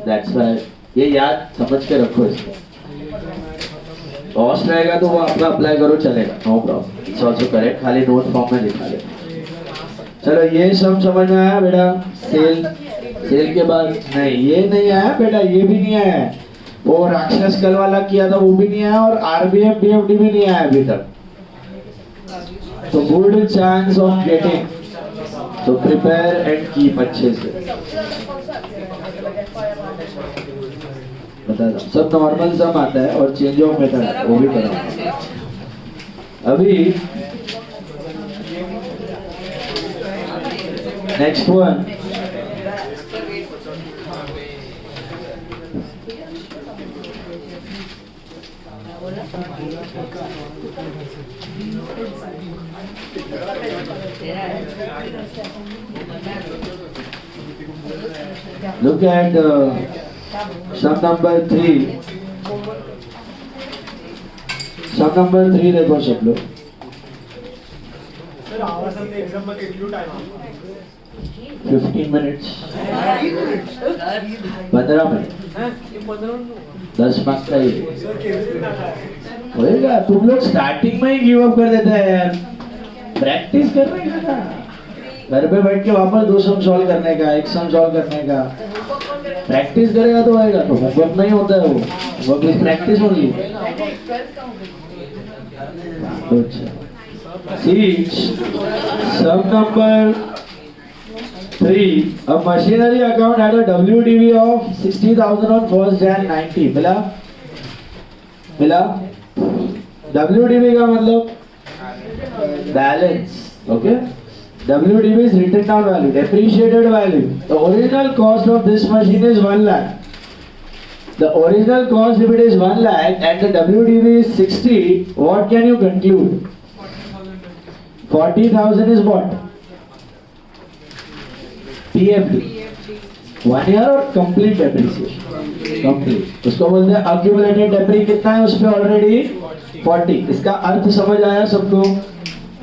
that's why ये याद समझ के रखो इसको कॉस्ट रहेगा तो वो आपका अप्लाई करो चलेगा no problem it's also correct खाली नोट फॉर्म में लिखा दे चलो ये सब समझ में आया बेटा सेल सेल के बाद नहीं ये नहीं आया बेटा ये भी नहीं आया वो राक्षस कल वाला किया था वो भी नहीं आया और आरबीएफ बीएफडी भी नहीं आया अभी तक तो गुड चांस ऑफ गेटिंग तो प्रिपेयर एंड कीप अच्छे से बता दो सब नॉर्मल सम आता है और चेंज ऑफ मेथड वो भी कराऊंगा अभी next one look at sum number 3 sum number 3 देखो सब लोग સર આવા સમય એક્ઝામમાં કેટલું ટાઈમ આપો 15 minutes 15 मिनट હે એ 15 નું 10 मार्क्स का ही સર કેવી રીતના થાય होएगा तुम लोग स्टार्टिंग में ही गिव अप कर देते हैं यार प्रैक्टिस करने का ना घर पे बैठ के वापस 2 सम सॉल्व करने का 1 सम सॉल्व करने का प्रैक्टिस करेगा तो आएगा तो होमवर्क नहीं होता है वो होमवर्क इज प्रैक्टिस ओनली अच्छा see sum number 3 a machinery account had a WDV of 60,000 on 1st Jan 90 मिला मिला WDV का मतलब balance okay WDV is written down value depreciated value the original cost of this machine is 1 lakh the original cost if it is 1 lakh and the WDV is 60 what can you conclude 40,000 is what PFD 1 year और complete depreciation complete उसको बोलते हैं accumulated debris कितना है उस पे already 40 इसका अर्थ समझ आया सबको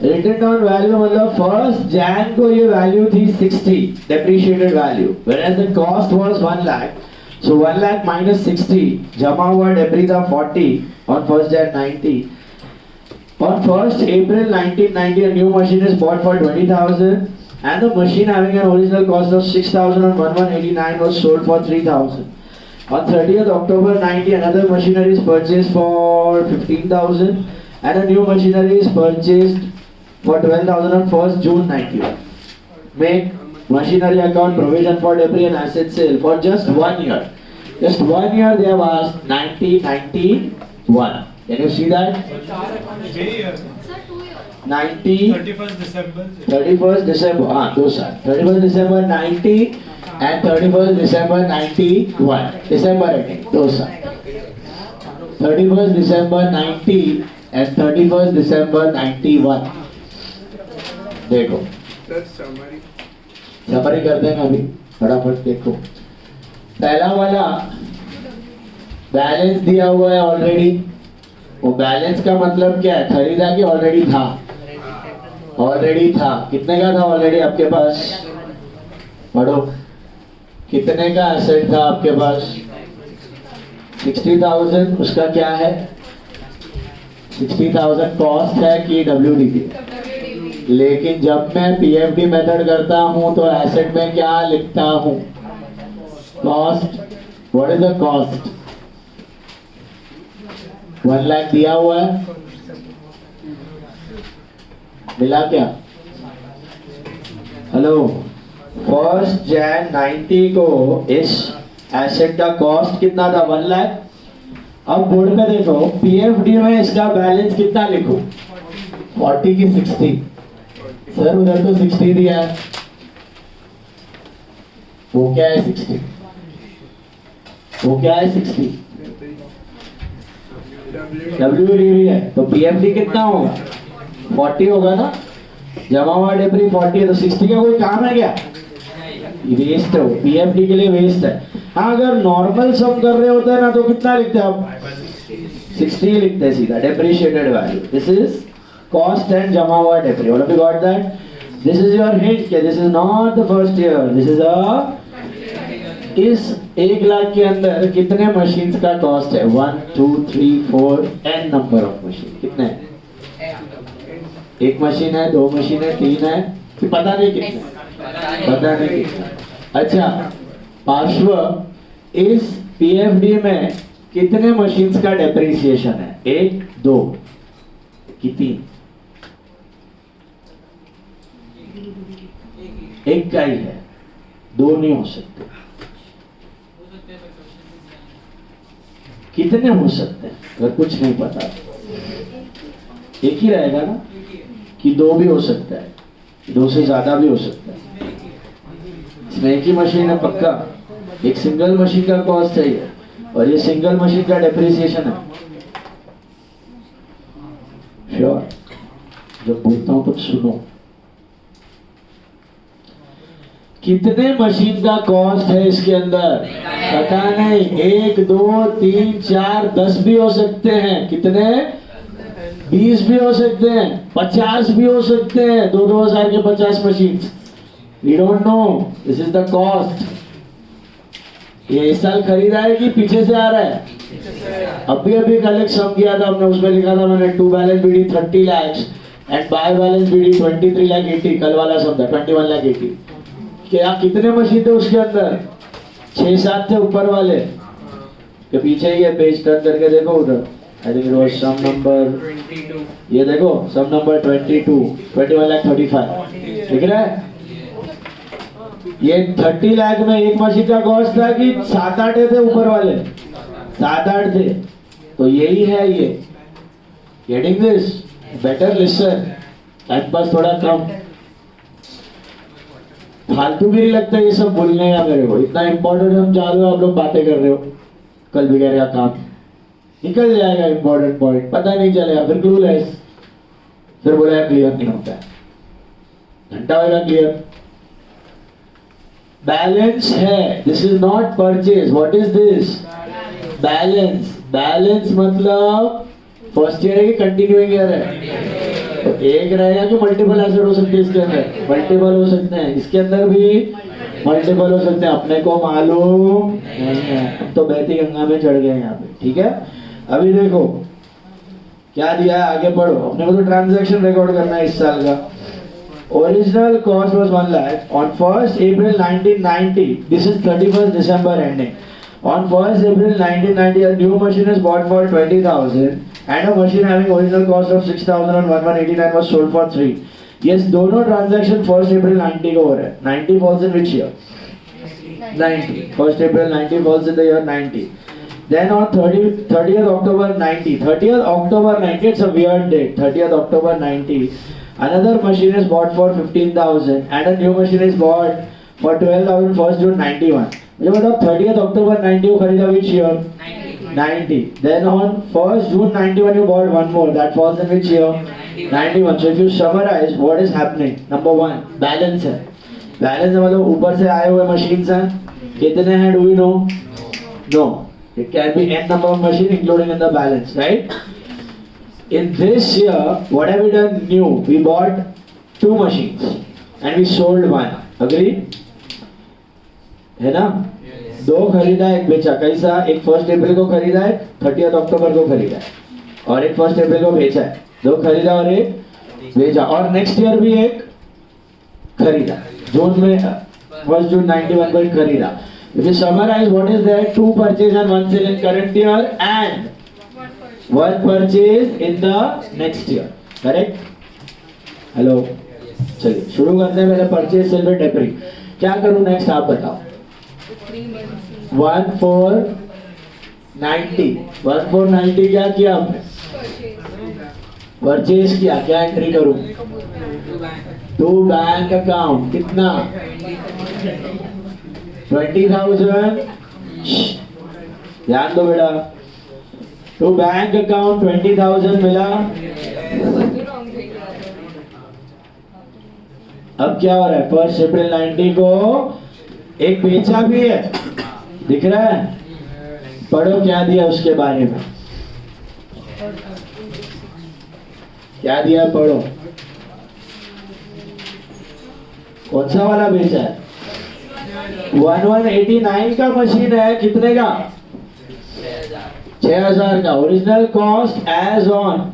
रिटन डाउन वैल्यू मतलब फर्स्ट जैन को ये वैल्यू थी 60 depreciated value whereas the cost was 1 lakh so 1 lakh minus 60 जमा हुआ डेब्री था 40 on first Jan 90 on 1st April 1990 a new machine is bought for 20,000 and the machine having an original cost of 6,000 on 1189 was sold for 3,000 on 30th October 90 another machinery is purchased for 15,000 and a new machinery is purchased for 12,000 on 1st June 91. Make machinery account, provision for debris and asset sale for just 1 year. Just 1 year they have asked 9091. Can you see that? Very year. Sir, 2 years. 90 31st December. 31st December, हाँ 2 साल 31st December 90 and 31st December 91 December ending 2 साल 31st December 90 and 31st December 91 देखो summary कर देंगे अभी फटाफट देखो पहला वाला बैलेंस दिया हुआ है ऑलरेडी वो बैलेंस का मतलब क्या है खरीदा कि ऑलरेडी था कितने का था ऑलरेडी आपके पास पढ़ो कितने का एसेट था आपके पास 60,000 उसका क्या है 60,000 कॉस्ट है कि WDP लेकिन जब मैं PFD मेथड करता हूं तो एसेट में क्या लिखता हूं cost what is the cost 1 lakh दिया हुआ है मिला क्या हेलो 1 Jan 90 को इस एसेट का कॉस्ट कितना था 1 लाख अब बोर्ड पे देखो PFD में इसका बैलेंस कितना लिखो 40 की 60 सर उधर तो 60 दिया है वो क्या है 60 WDP है तो PFD कितना होगा 40 होगा ना जमा हुआ डेब्री 40 है तो 60 का कोई काम है क्या वेस्ट है PFD के लिए वेस्ट है हाँ अगर नॉर्मल सम कर रहे होते हैं ना तो कितना लिखते हैं आप 60 लिखते हैं सीधा depreciated value this is cost and जमा हुआ depre all of you got that this is your hint कि this is not the first year this is a इस 1 लाख के अंदर कितने मशीन्स का कॉस्ट है 1 2 3 4 n नंबर ऑफ मशीन कितने एक मशीन है 2 मशीन है 3 है कि पता नहीं कितने अच्छा पार्श्व इस PFD में कितने मशीन्स का डेप्रिसिएशन है 1 2 कि 3 एक का ही है 2 नहीं हो सकते कितने हो सकते हैं अगर कुछ नहीं पता एक ही रहेगा ना कि 2 भी हो सकता है 2 से ज्यादा भी हो सकता है इसमें एक ही मशीन है पक्का एक सिंगल मशीन का कॉस्ट है ये और ये सिंगल मशीन का डेप्रिसिएशन है श्योर जब बोलता हूं तब सुनो कितने मशीन का कॉस्ट है इसके अंदर पता नहीं 1 2 3 4 10 भी हो सकते हैं कितने 20 भी हो सकते हैं 50 भी हो सकते हैं 2,000 के 50 machine we don't know this is the cost ये इस साल खरीदा है कि पीछे से आ रहा है अभी कल एक सम किया था हमने उसमें लिखा था मैंने to balance BD 30 lakhs and by balance BD 23 lakh 80 कल वाला सम था 21 lakh 80 क्या कितने मशीन थे उसके अंदर 6-7 थे ऊपर वाले के पीछे ही है पेज टर्न करके देखो उधर I think it was sum number 22 ये देखो सम नंबर 22 21 lakh 35 दिख रहा है ये 30 लाख में एक मशीन का कॉस्ट था कि 7-8 थे ऊपर वाले 7-8 थे तो यही है ये getting this better listen time pass थोड़ा कम फालतू भी नहीं लगता ये सब बोलने का मेरे को इतना इम्पोर्टेंट हम चाह रहे हो आप लोग बातें कर रहे हो कल बिगड़ेगा काम निकल जाएगा इम्पोर्टेंट पॉइंट पता नहीं चलेगा फिर क्लूलेस फिर बोलेगा क्लियर नहीं होता है घंटा होगा क्लियर बैलेंस है this is not purchase what is this balance मतलब फर्स्ट ईयर है कि कंटिन्यूइंग ईयर है तो एक रहेगा कि मल्टीपल एसेट हो सकते हैं इसके अंदर मल्टीपल हो सकते हैं इसके अंदर भी मल्टीपल हो सकते हैं अपने को मालूम नहीं है हम तो बहती गंगा में चढ़ गए यहाँ पे ठीक है अभी देखो क्या दिया है आगे पढ़ो अपने को तो ट्रांजैक्शन रिकॉर्ड करना है इस साल का original cost was 1 lakh on 1st April 1990 this is 31st December ending on 1st April 1990 a new machine is bought for 20,000 and a machine having original cost of 6,000 on 1189 was sold for 3 yes दोनों transaction 1st April 90 को हो रहा है. 90 falls in which year? 90. 1st April 90 falls in the year 90. Then on 30th October 90. 30th October 90, it's a weird date. 30th October 90. Another machine is bought for 15,000 and a new machine is bought for 12,000 1st June 91. मुझे बताओ 30th October 90 को खरीदा which year? 90. Then on 1st June 91 you bought one more. That falls in which year? 91. So if you summarize what is happening, number one, balance है. Balance है मतलब ऊपर से आए हुए machines हैं. कितने हैं do we know? No. It can be n number of machines including in the balance, right? In this year, what have we done new? We bought 2 machines and we sold 1. Agree? है ना? 2 खरीदा एक बेचा. कैसा? एक 1st April को खरीदा है, 30th October को खरीदा है. और एक 1st April को बेचा है. 2 खरीदा और एक बेचा. और नेक्स्ट ईयर भी एक खरीदा. जून में 1st June 91 को एक खरीदा. If you summarize what is there, 2 purchase and 1 sale in current year and 1 purchase in the next year. Correct? Hello? चलिए शुरू करते हैं. पहले परचेज सेल पे डेप्री. क्या करूं नेक्स्ट आप बताओ. 1490. 1490 क्या किया आपने? परचेज किया. क्या एंट्री करूं? To bank account. कितना? 20,000. ध्यान दो बेटा. टू बैंक अकाउंट 20,000 मिला. अब क्या हो रहा है? 1st April 90 को एक बेचा भी है. दिख रहा है? पढ़ो क्या दिया उसके बारे में. क्या दिया पढ़ो. कौन सा वाला बेचा है? 1189 का मशीन है. कितने का? 6,000 का. ओरिजिनल कॉस्ट एज ऑन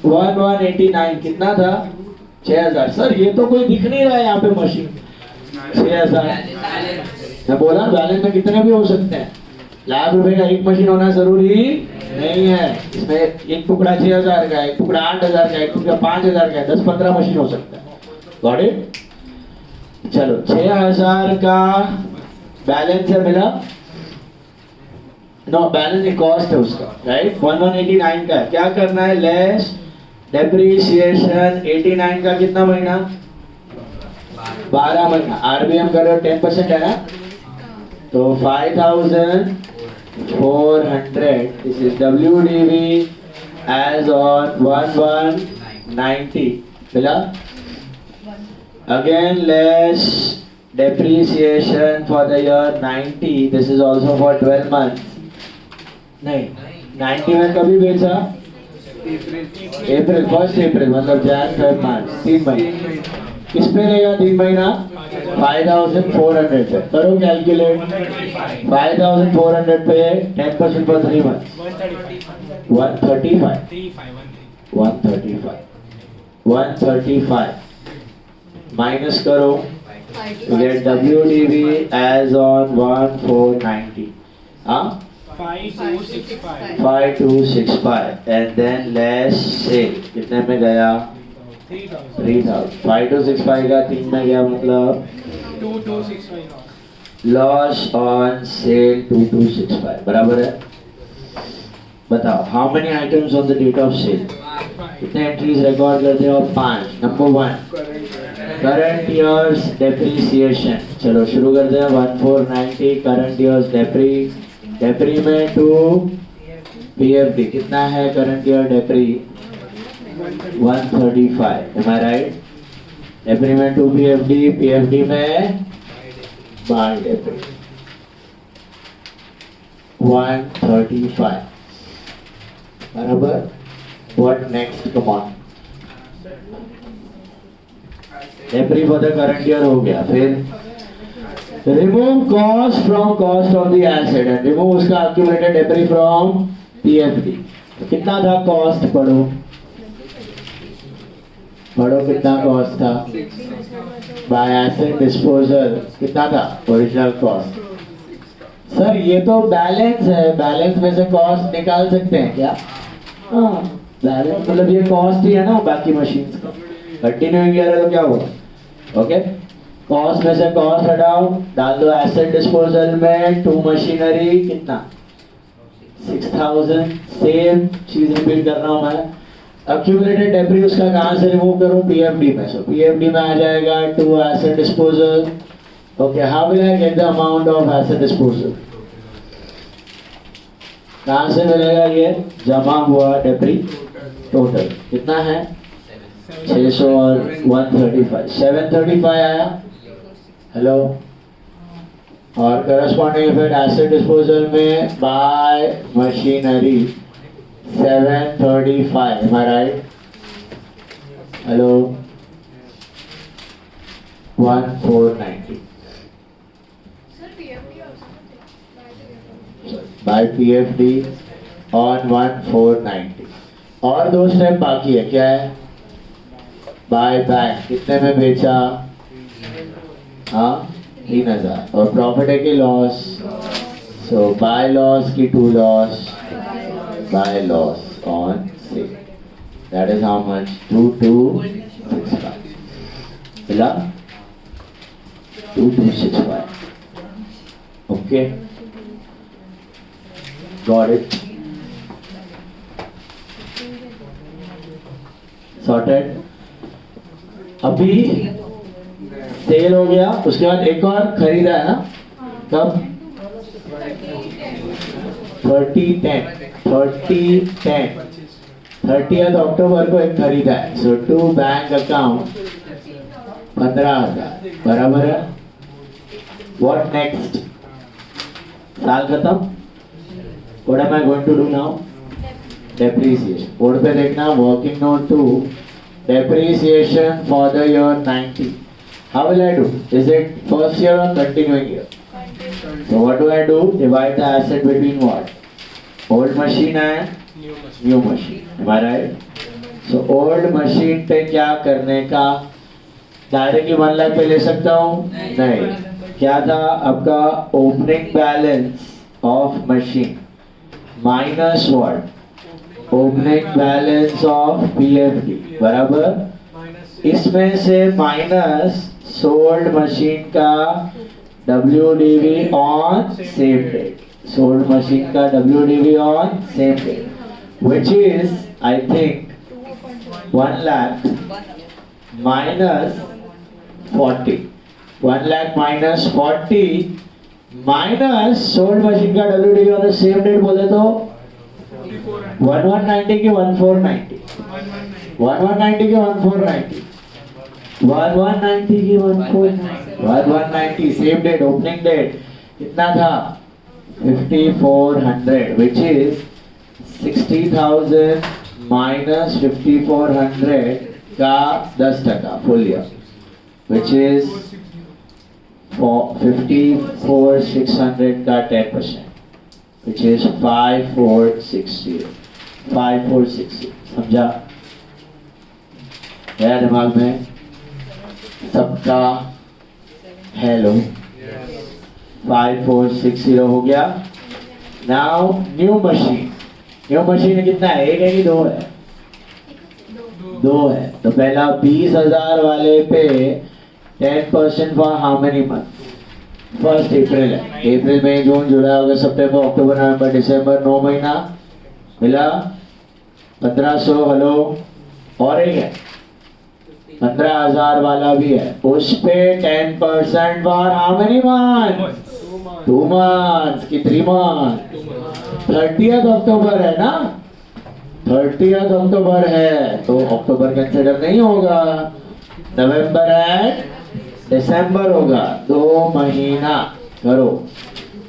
1189 कितना था? 6,000. सर ये तो कोई दिख नहीं रहा है यहाँ पे मशीन. 6,000. मैं बोला बैलेंस में कितने भी हो सकते हैं. लाख रुपए का एक मशीन होना जरूरी नहीं है. इसमें एक टुकड़ा 6,000 का, एक टुकड़ा 8,000 का, एक टुकड़ा 5,000 का, 10-15 मशीन हो सकता है. Got it? चलो 6,000 का बैलेंस है मिला. नो बैलेंस कॉस्ट है उसका, राइट? 1189 का क्या करना है? Less depreciation. 89 का कितना महीना? 12 महीना. आरबीएम कर रहे हो 10% है ना, तो 5,400. This is WDV as on 1190 मिला. Again less depreciation for the year 90. This is also for 12 months. नहीं 90 में कभी बेचा? April 1st April मतलब Jan Feb March 3 महीने. किस पे रहेगा 3 महीना? 5,400 पे. करो कैलकुलेट. 5,400 पे 10% for 3 months. 135. माइनस करो. Get WDV as on 1490. 5265 and then less sale. कितने में गया? 3,000. 5265 का 3 में गया मतलब 2265 लॉस ऑन सेल 2265 बराबर है. बताओ how many items on the date of sale. कितने एंट्रीज रिकॉर्ड करते हो? 5. Number 1 current year's depreciation. चलो शुरू करते हैं. 1490 करंट ईयर्स डेप्री में 2 PFD. कितना है current year डेप्री? 135. M I right? डेप्री में 2 PFD में बाल डेप्री 135 बराबर. What next? Come on. Depre for the current year हो गया. फिर remove cost from cost of the asset and remove उसका एक्यूमुलेटेड डेप्री फ्रॉम PFD. कितना था कॉस्ट? पढ़ो कितना कॉस्ट था बाय एसेट डिस्पोजल. कितना था ओरिजिनल कॉस्ट? सर ये तो बैलेंस है. बैलेंस में से कॉस्ट निकाल सकते हैं क्या? हाँ बैलेंस मतलब ये कॉस्ट ही है ना बाकी मशीन्स का. कंटिन्यूइंग ईयर है तो क्या हुआ? ओके, कॉस्ट में से कॉस्ट हटाओ, डाल दो एसेट डिस्पोजल में, टू मशीनरी कितना 6000, सेम चीज रिपीट कर रहा हूं मैं। अक्यूमुलेटेड डेब्री उसका कहां से रिमूव करूं? पीएफडी में। सो पीएफडी में आ जाएगा to asset disposal. Okay, how will I get the amount of asset disposal? कहां से मिलेगा? ये जमा हुआ डेब्री टोटल कितना है? 600 और 135, 735 आया। हेलो, और करस्पॉन्डिंग इफेक्ट एसेट डिस्पोजल में by machinery 735, am I right? Hello, 1490 Sir, PFD also. By PFD on 1490। और दो स्टेप बाकी है, क्या है? बाय बैंक, कितने में बेचा? हाँ, 3000। और प्रॉफिट है कि लॉस? सो बाय लॉस की to loss, by loss on sale, that is how much? 2265 मिला? 2265। Okay, got it? सॉर्टेड। अभी सेल हो गया, उसके बाद एक और खरीदा है ना? कब? 30th अक्टूबर को एक खरीदा है। सो टू बैंक अकाउंट 15,000 बराबर है। What next? साल खत्म। What am I going to do now? Depreciation. Board पे देखना, working note 2, depreciation for the year 90. How will I do? Is it first year or continuing year? So what do I do? Divide the asset between what? Old machine and new machine. Am I right? So old machine पे क्या करने का? Directly 1 lakh पे ले सकता हूँ? नहीं। क्या था आपका? Opening balance of machine minus what? Opening balance of PFD बराबर। इसमें से माइनस सोल्ड मशीन का WDV on same date, sold machine का WDV on same date, which is I think 1 lakh minus 40, 1 lakh minus 40 minus sold machine का WDV on the same date बोले तो 1190 की 1490, 1190 की 1490, 1190 की 1490, 1190 सेम डेट, ओपनिंग डेट कितना था? 5400, which is 60,000 minus 5400 का 10% फुल ईयर, which is 54,600 का 10%, which is 5460, 5460। समझा? है दिमाग में सबका? हेलो, 5460 हो गया। Now new machine. New machine कितना है? एक है कि दो है? दो है। तो पहला 20,000 वाले पे 10% for how many month? First April है। अप्रैल मई जून जुलाई अगस्त सितंबर अक्टूबर नवंबर दिसंबर, 9 महीना मिला 1500। हेलो, और एक है 15,000 वाला भी है, उस पे 10% for how many month? 2 months की 3 मंथ। 30th अक्टूबर है ना? 30th अक्टूबर है तो अक्टूबर कंसिडर नहीं होगा, नवंबर एंड दिसंबर होगा। 2 महीना करो,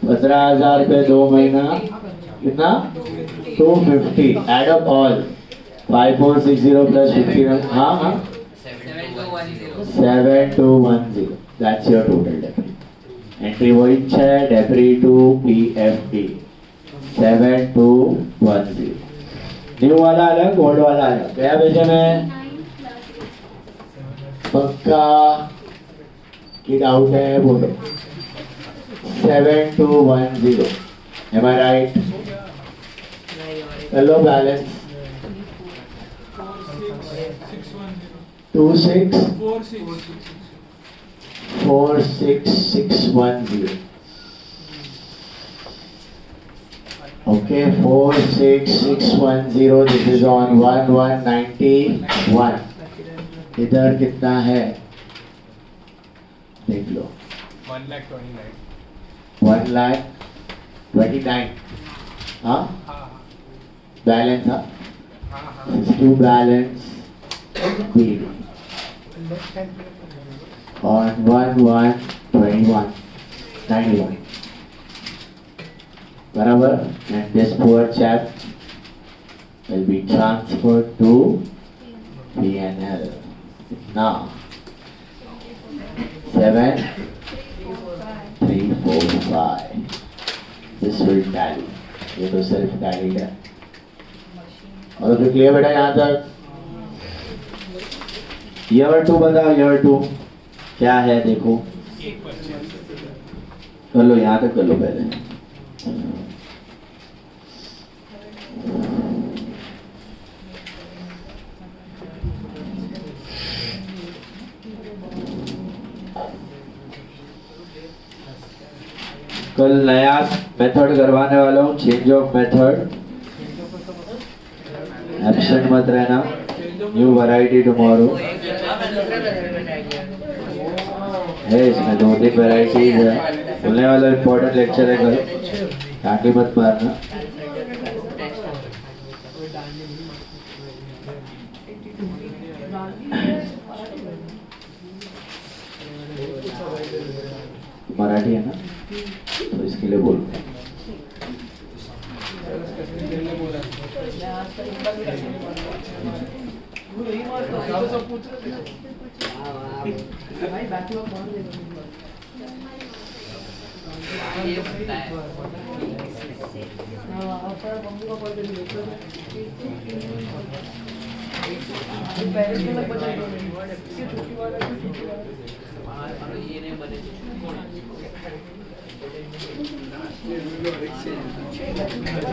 15,000 पे 2 महीना कितना? 250। Add up all 5460 plus 15। हाँ हाँ, 7210। That's your total debris. Entry वही है, डेब्री टू पीएफडी 7210। न्यू वाला अलग, ओल्ड वाला अलग। गया भेजे में 9 plus पक्का की डाउट है बोलो। 7210, एम आई राइट? कर लो balance. 26 466. 46610. Okay, 46610. This is on 1191. इधर कितना है देख लो 1,29,000. 1,29,000. हाँ हाँ बैलेंस था हाँ हाँ. टू बैलेंस bid on 112191 बराबर, and this poor chap will be transferred to PNL. Now 7,345. This will tally. ये तो सिर्फ टैली है. और फिर क्लियर बेटा यहाँ तक. ईयर 2 बताओ, ईयर 2 क्या है देखो. 1%. कर लो यहाँ तक कर लो पहले. कल नया मेथड करवाने वाला हूँ, चेंज ऑफ मेथड. एब्सेंट मत रहना. न्यू वैरायटी टुमारो है. इसमें 2-3 वैरायटीज है. बोलने वाला इम्पोर्टेंट लेक्चर है कल. टाँगी मत मारना. मराठी है ना, तो इसके लिए बोल.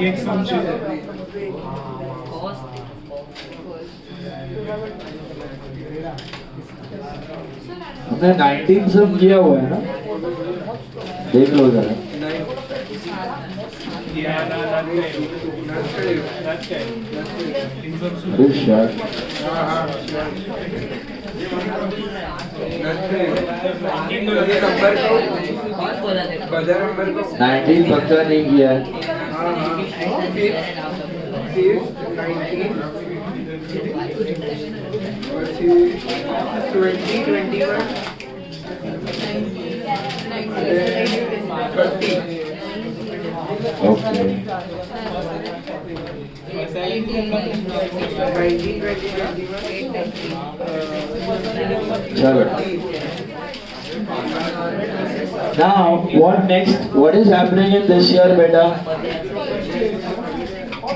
एक संशय है. हमने 19 सब किया हुआ है ना, देख लो जरा. अरे श्योर. 19 पक्का नहीं किया है. ओके चलो. Now what next? What is happening in this year बेटा?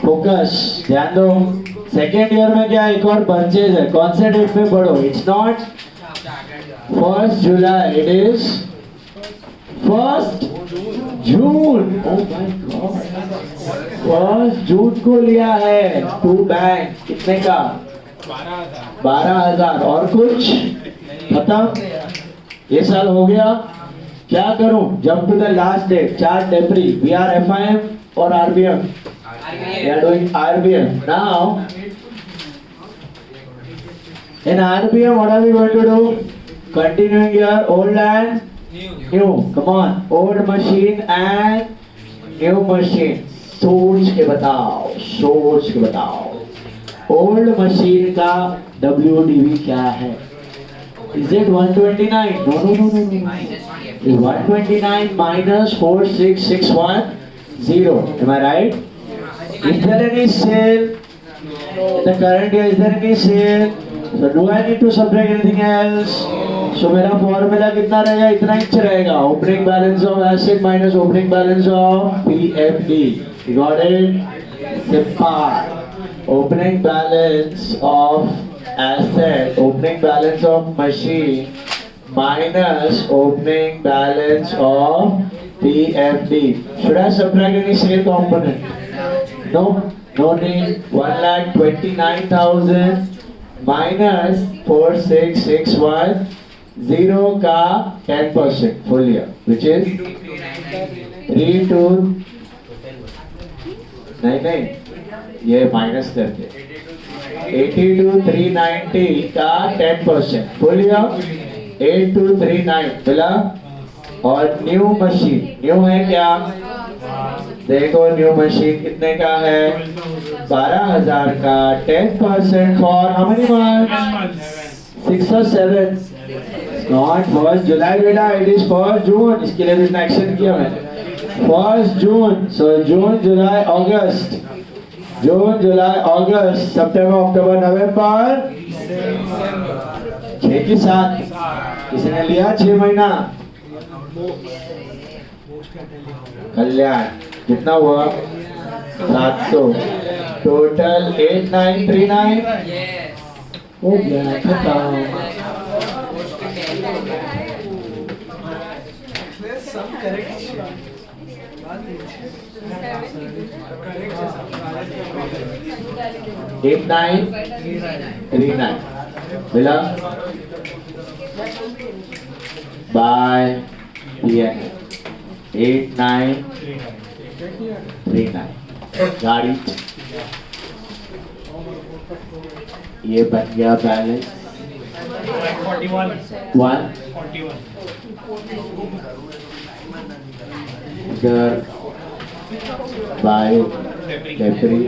फोकस, ध्यान दो. सेकेंड ईयर में क्या एक और परचेज है. कौन से डेट पे पढ़ो? It's not 1 July, it is 1 June. Oh my God, 1 जून को लिया है. 2 बैंक कितने का? 12,000. और कुछ खत्म. ये साल हो गया. क्या करूं? Jump to the last date. Chart depre. We are FIM और RBM. We are doing RBM now. In RBM, what are we going to do? Continuing your old and new. Come on, old machine and new machine. सोच के बताओ, सोच के बताओ. Old machine का WDV क्या है? Is it 129? No, no, no, no, no. It's 129 minus 46,610. Am I right? Is there any sale in the current year? Is there any sale? So do I need to subtract anything else? So मेरा formula कितना रहेगा? इतना ही रहेगा. Opening balance of asset minus opening balance of PFD. You got it? Simple. Opening balance of asset, opening balance of machine minus opening balance of PFD. Should I subtract any sale component? No, no need. 1,29,000 minus 4661 0 का 10% full year which is 32 नहीं ये minus करके 82,390 का 10% full year 8239 मिला। और new machine new है क्या? देखो न्यू मशीन कितने का है? 12,000 का 10% for how many months? 6 or 7? Not first July बेटा, इट इज फर्स्ट जून। इसके लिए इतना एक्शन किया मैंने। फर्स्ट जून, सो जून जुलाई अगस्त, जून जुलाई अगस्त सितंबर अक्टूबर नवंबर 6 की 7। किसने लिया 6 महीना? कल्याण कितना हुआ? 700 टोटल 8939 हो गया खत्म। एट नाइन 39 मिला बाय पीएन 8939 गाड़ी ये बन गया बैलेंस 41 1 इधर बाय डेब्री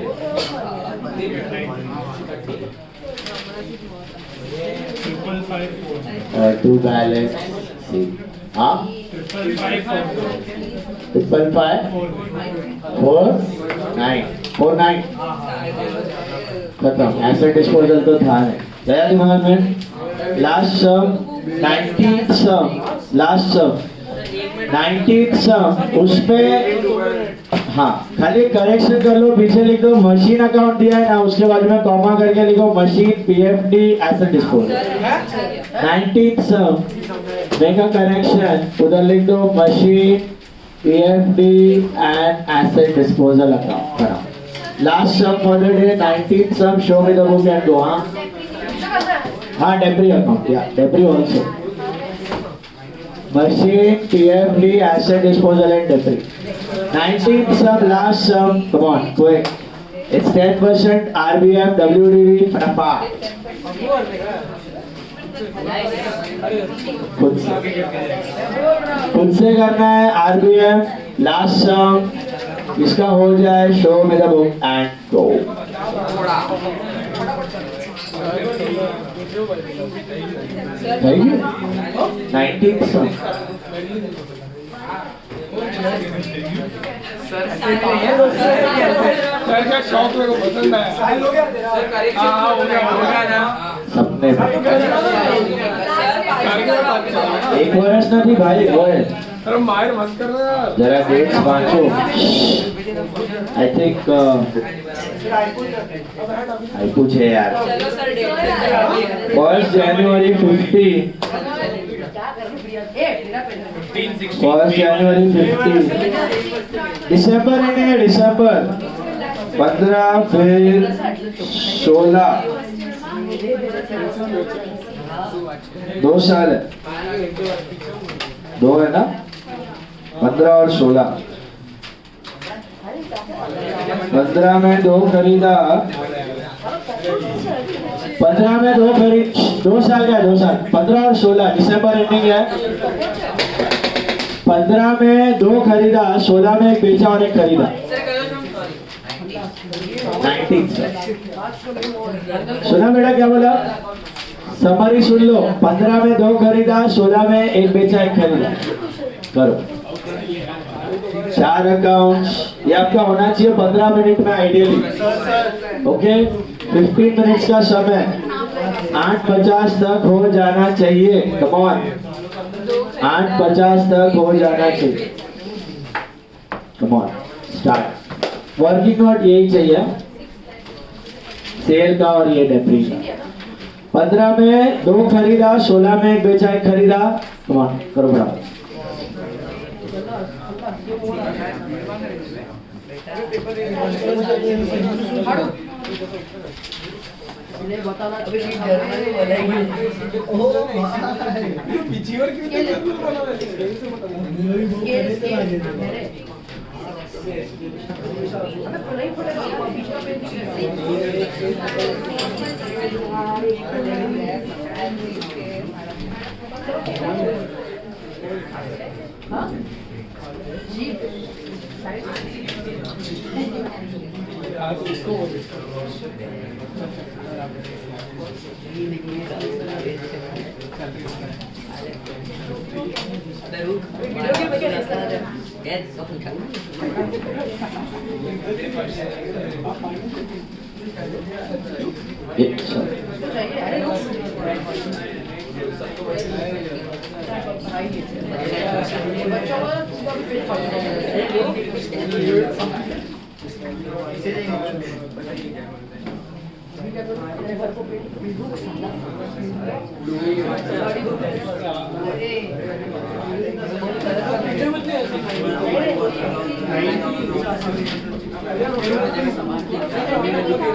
554 2 बैलेंस हाँ 555 खत्म। एसेट डिस्पोजल तो था नहीं, गया दिमाग में। लास्ट सम 19th सम, लास्ट सम 19th सम, उसपे हाँ खाली करेक्शन कर लो, पीछे लिख दो मशीन अकाउंट दिया है ना, उसके बाद में कॉमा करके लिखो machine PFD asset disposal. 19th sum make a correction, उधर लिख दो machine PFD and asset disposal account बनाओ। Last sum for the day 19th sum, show me the book and go. हाँ डेब्री अकाउंट, या depre also machine PFD asset disposal and debris. 19th sum, last sum, come on quick, it's 10% RBM WDV apart. खुद से करना है RBM। Last सम इसका हो जाए show में the book and go. Thank you 19th sum। Sir का शौक मेरे को पसंद आया। हाँ हो गया सपने एक वर्ष नहीं भाई बोल, अरे मायर मत कर रहा। जरा डेट्स वांचो। आई थिंक आई पूछे यार 1st January 15, 1st January 15 दिसंबर ही नहीं है, दिसंबर 15 फिर 16 2 साल है, 2 है ना, 15 और 16। 15 में 2 खरीदा, 15 में 2 खरीद, 2 साल का है, 2 साल, 15 और 16 दिसंबर एंडिंग है। 15 में 2 खरीदा, 16 में 1 बेचा और 1 खरीदा। 19th सुना बेटा क्या बोला? समरी सुन लो, 15 में 2 खरीदा, 16 में 1 बेचा 1 खरीदा। करो 4 अकाउंट्स, ये आपका होना चाहिए 15 मिनट में आइडियली। ओके 15 मिनट्स का समय, 8:50 तक हो जाना चाहिए। कम ऑन 8:50 तक हो जाना चाहिए। Come on start. Working note यही चाहिए, सेल का और ये डेब्री का। 15 में 2 खरीदा, 16 में 1 बेचा 1 खरीदा। कम ऑन करो बराबर।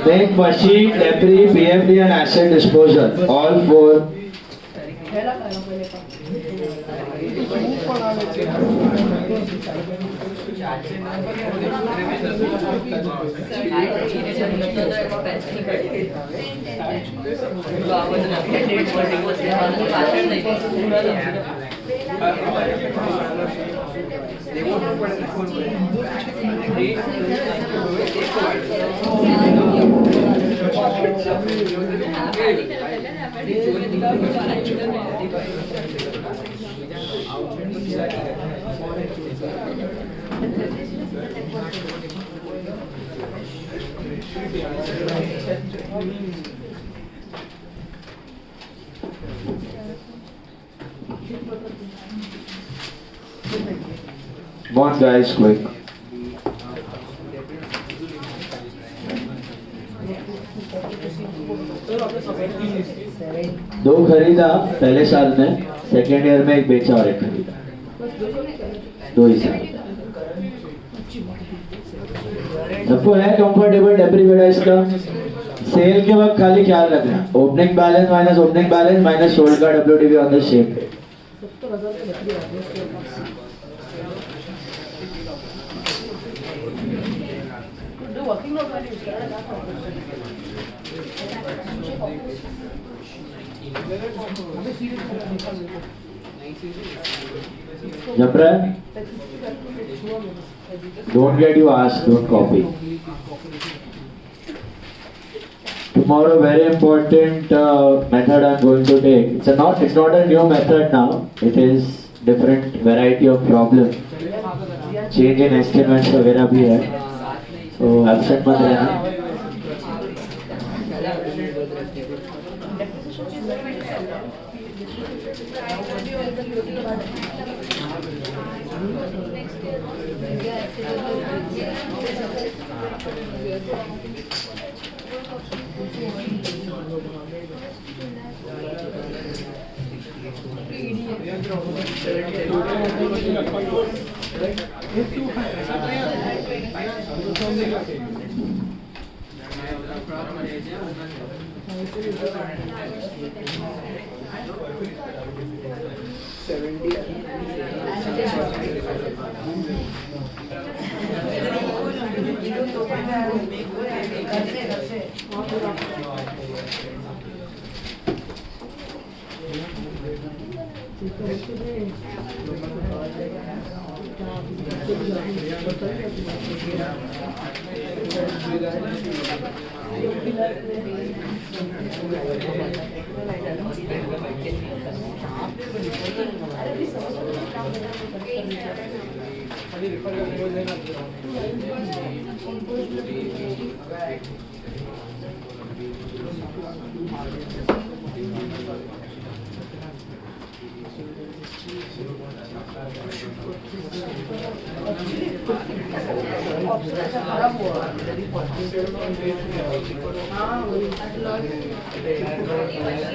Make machine, debris, PFD and asset disposal. All four. Come on guys, quick. दो खरीदा पहले साल में, सेकेंड ईयर में एक बेचा और एक खरीदा, दो ही साल। सबको है कंफर्टेबल डेब्री बेटा इसका? सेल के वक्त खाली ख्याल रखना, ओपनिंग बैलेंस माइनस सोल्ड का WDV ऑन द शेप। जब don't get you asked, don't copy. Tomorrow very important method I'm going to take. It's not a new method now. It is different variety of problem. Change in estimates वगैरह भी है. So absent मत रहना.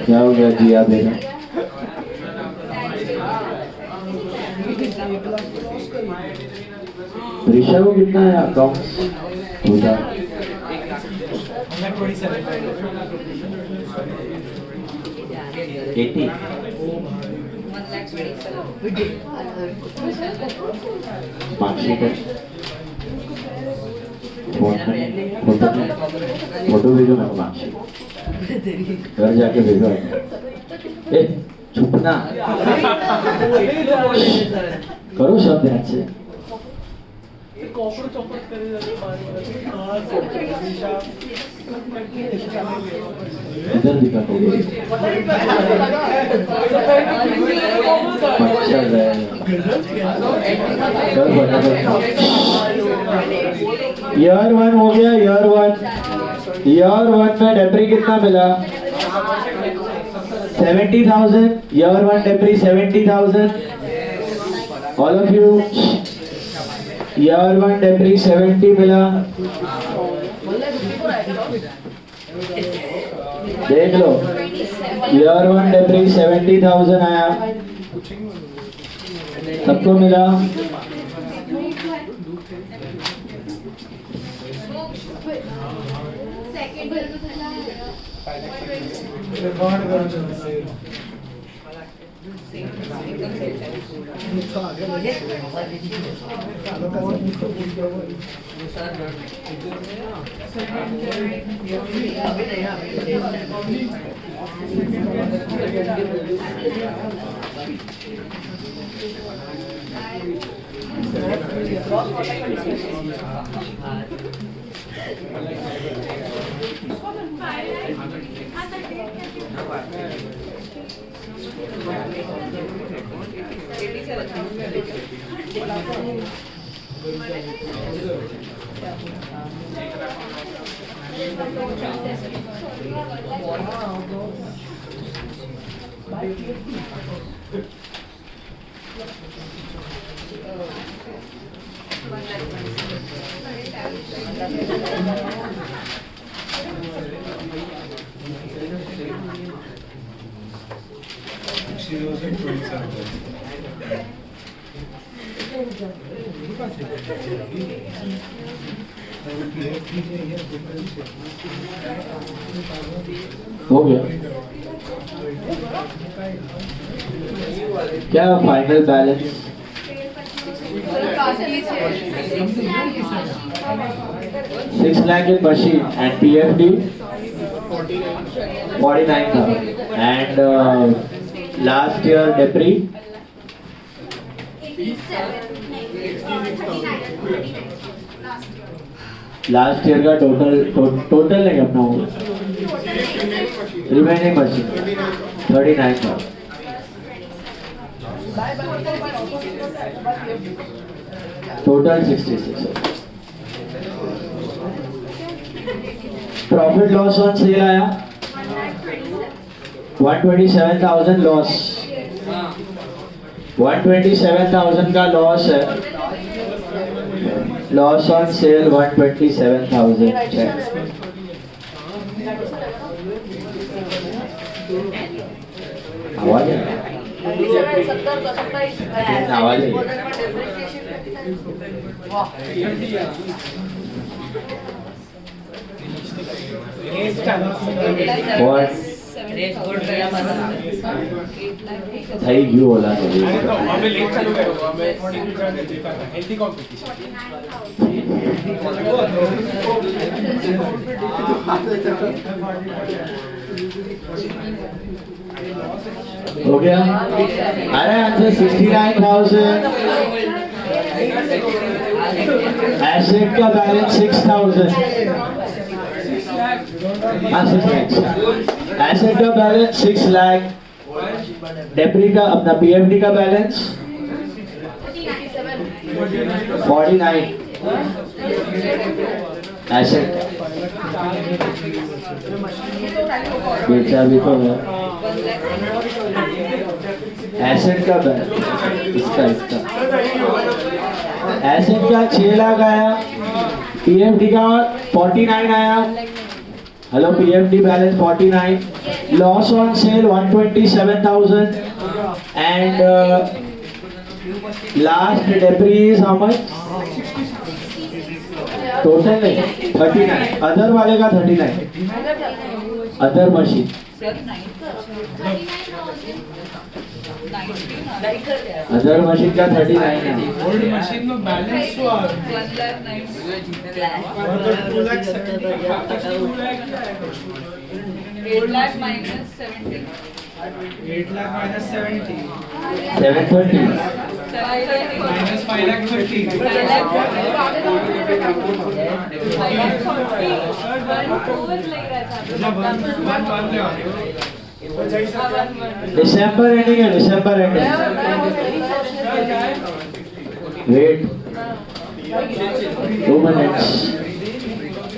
क्या हो गया जिया बेटा? प्रीशा को कितना है अकाउंट्स? 80 मार्कशीट है फोटो भेजो मेरे को मार्कशीट घर जाके भेजो ए चुप ना करो सब ध्यान से इधर दिखा ईयर 1 हो गया ईयर 1 में डेप्री कितना मिला 70,000 year 1 डेप्री 70,000 all of you year 1 डेप्री 70 मिला देख लो ईयर 1 डेप्री 70,000 आया सबको मिला सेकंड बिल कितना आएगा हो गया क्या final balance 6 lakh in machine and PFD 49,000 and last year debris 39 last year का टोटल नहीं अपना होगा remaining machine 39,000 total 66 profit loss on cell आया 127,000 लॉस 127,000 का लॉस है लॉस ऑन सेल 127,000 आवाज है आवाज है થઈ ગયું ઓલા અમે લેટ ચાલુ કર્યો અમે હેલ્ધી કોમ્પિટિશન हो गया अरे आंसर 69,000 एसेट का बैलेंस 6,000 हाँ 6 लाख एसेट का बैलेंस 6 लाख डेप्री का अपना पीएफडी का बैलेंस 49 एसेट बेचा भी तो है एसेट का बैलेंस इसका एसेट का 6 लाख आया पीएफडी का 49 आया hello PFD balance 49 loss on sale 127,000 and last depre is how much total नहीं 39 अदर वाले का 39 other machine Sir, 39,000. Other machine का 39 है ओल्ड मशीन में बैलेंस तो आ 2 lakh 70. 8 lakh minus 70. 8 lakh minus 70 720 minus 5 lakh 30 दिसंबर एंडिंग है दिसंबर एंडिंग वेट 2 मिनट्स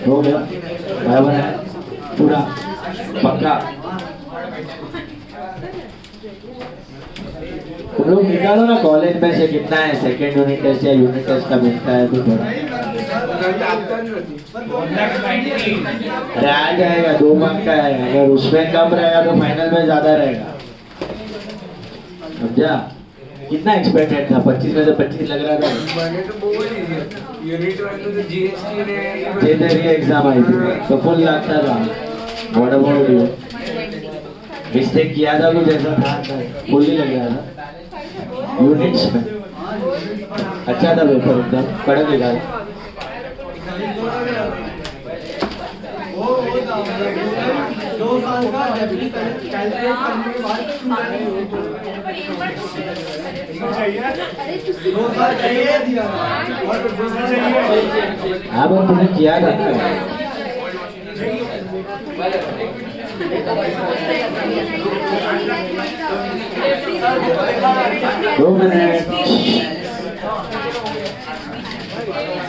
हो गया बराबर है पूरा पक्का तुम लोग निकालो ना कॉलेज में से कितना है सेकेंड यूनिट टेस्ट या यूनिट टेस्ट का मिलता है तो थोड़ा 1 lakh 90 अरे आ जाएगा 2 मार्क का है अगर उसमें कम रहेगा तो फाइनल में ज्यादा रहेगा समझा कितना एक्सपेक्टेड था 25 में से 25 लग रहा था ये तेरी एग्जाम आई थी तो फुल लगता था व्हाट अबाउट यू मिस्टेक किया था कुछ ऐसा था फुल ही लग रहा था यूनिट्स में अच्छा था पेपर एकदम कड़क निकाला हाँ बस तुमने किया था दो मिनट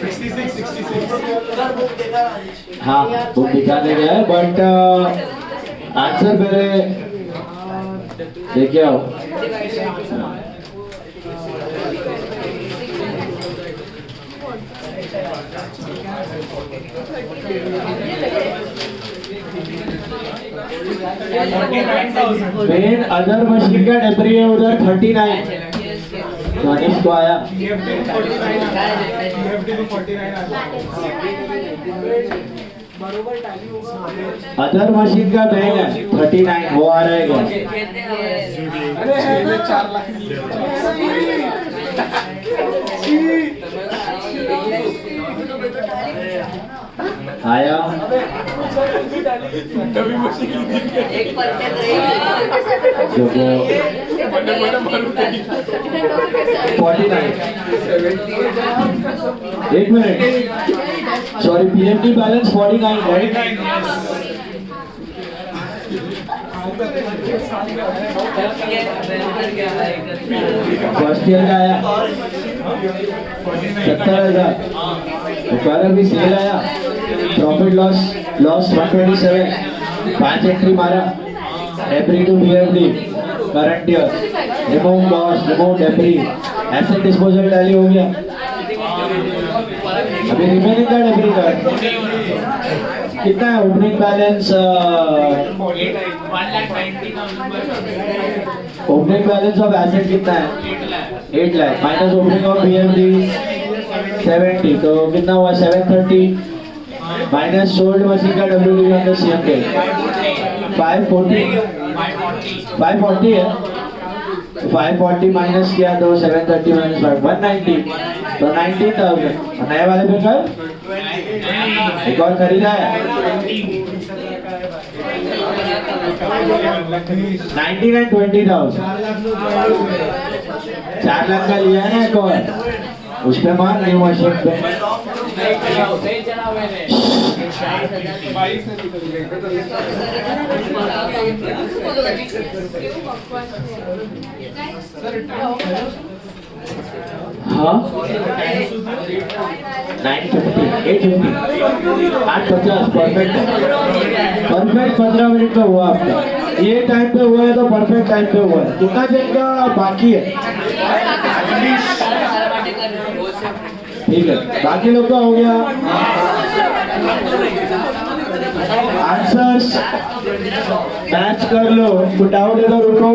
66. हाँ बुक दिखाने गया है बट आंसर पहले देखिए आओ मेन अदर मशीन का डेब्री है उधर 39 मनीष को आया अदर मशीन का बैग है 39 वो आ रहेगा आया जो वो 49 एक minute sorry PMT balance 49 right first year का आया 70,000 ऊपर भी सेल आया प्रॉफिट लॉस 127 5 एंट्री मारा डेब्री to BFD current year remove cost remove डेब्री एसेट डिस्पोजल टैली हो गया अभी रिमेनिंग का डेब्री का कितना है opening balance 1 lakh 90,000 opening balance of asset कितना है 8 lakh minus opening of BFD 70 तो कितना हुआ 730 माइनस सोल्ड मशीन का डब्ल्यूडी अंडर सीएम के 540 है 540 माइनस किया तो 730 माइनस 190 तो 19,000 नए वाले पे कर एक और खरीदा है 19,20,000 4 लाख का लिया है ना एक और उस पे मार न्यू मशीन पे हाँ 950 850 850 परफेक्ट 15 मिनट में हुआ आपका ये टाइम पे हुआ है तो परफेक्ट टाइम पे हुआ है कितना दिन का बाकी है ठीक है बाकी लोग का हो गया आंसर्स मैच कर लो पुट आउट रुको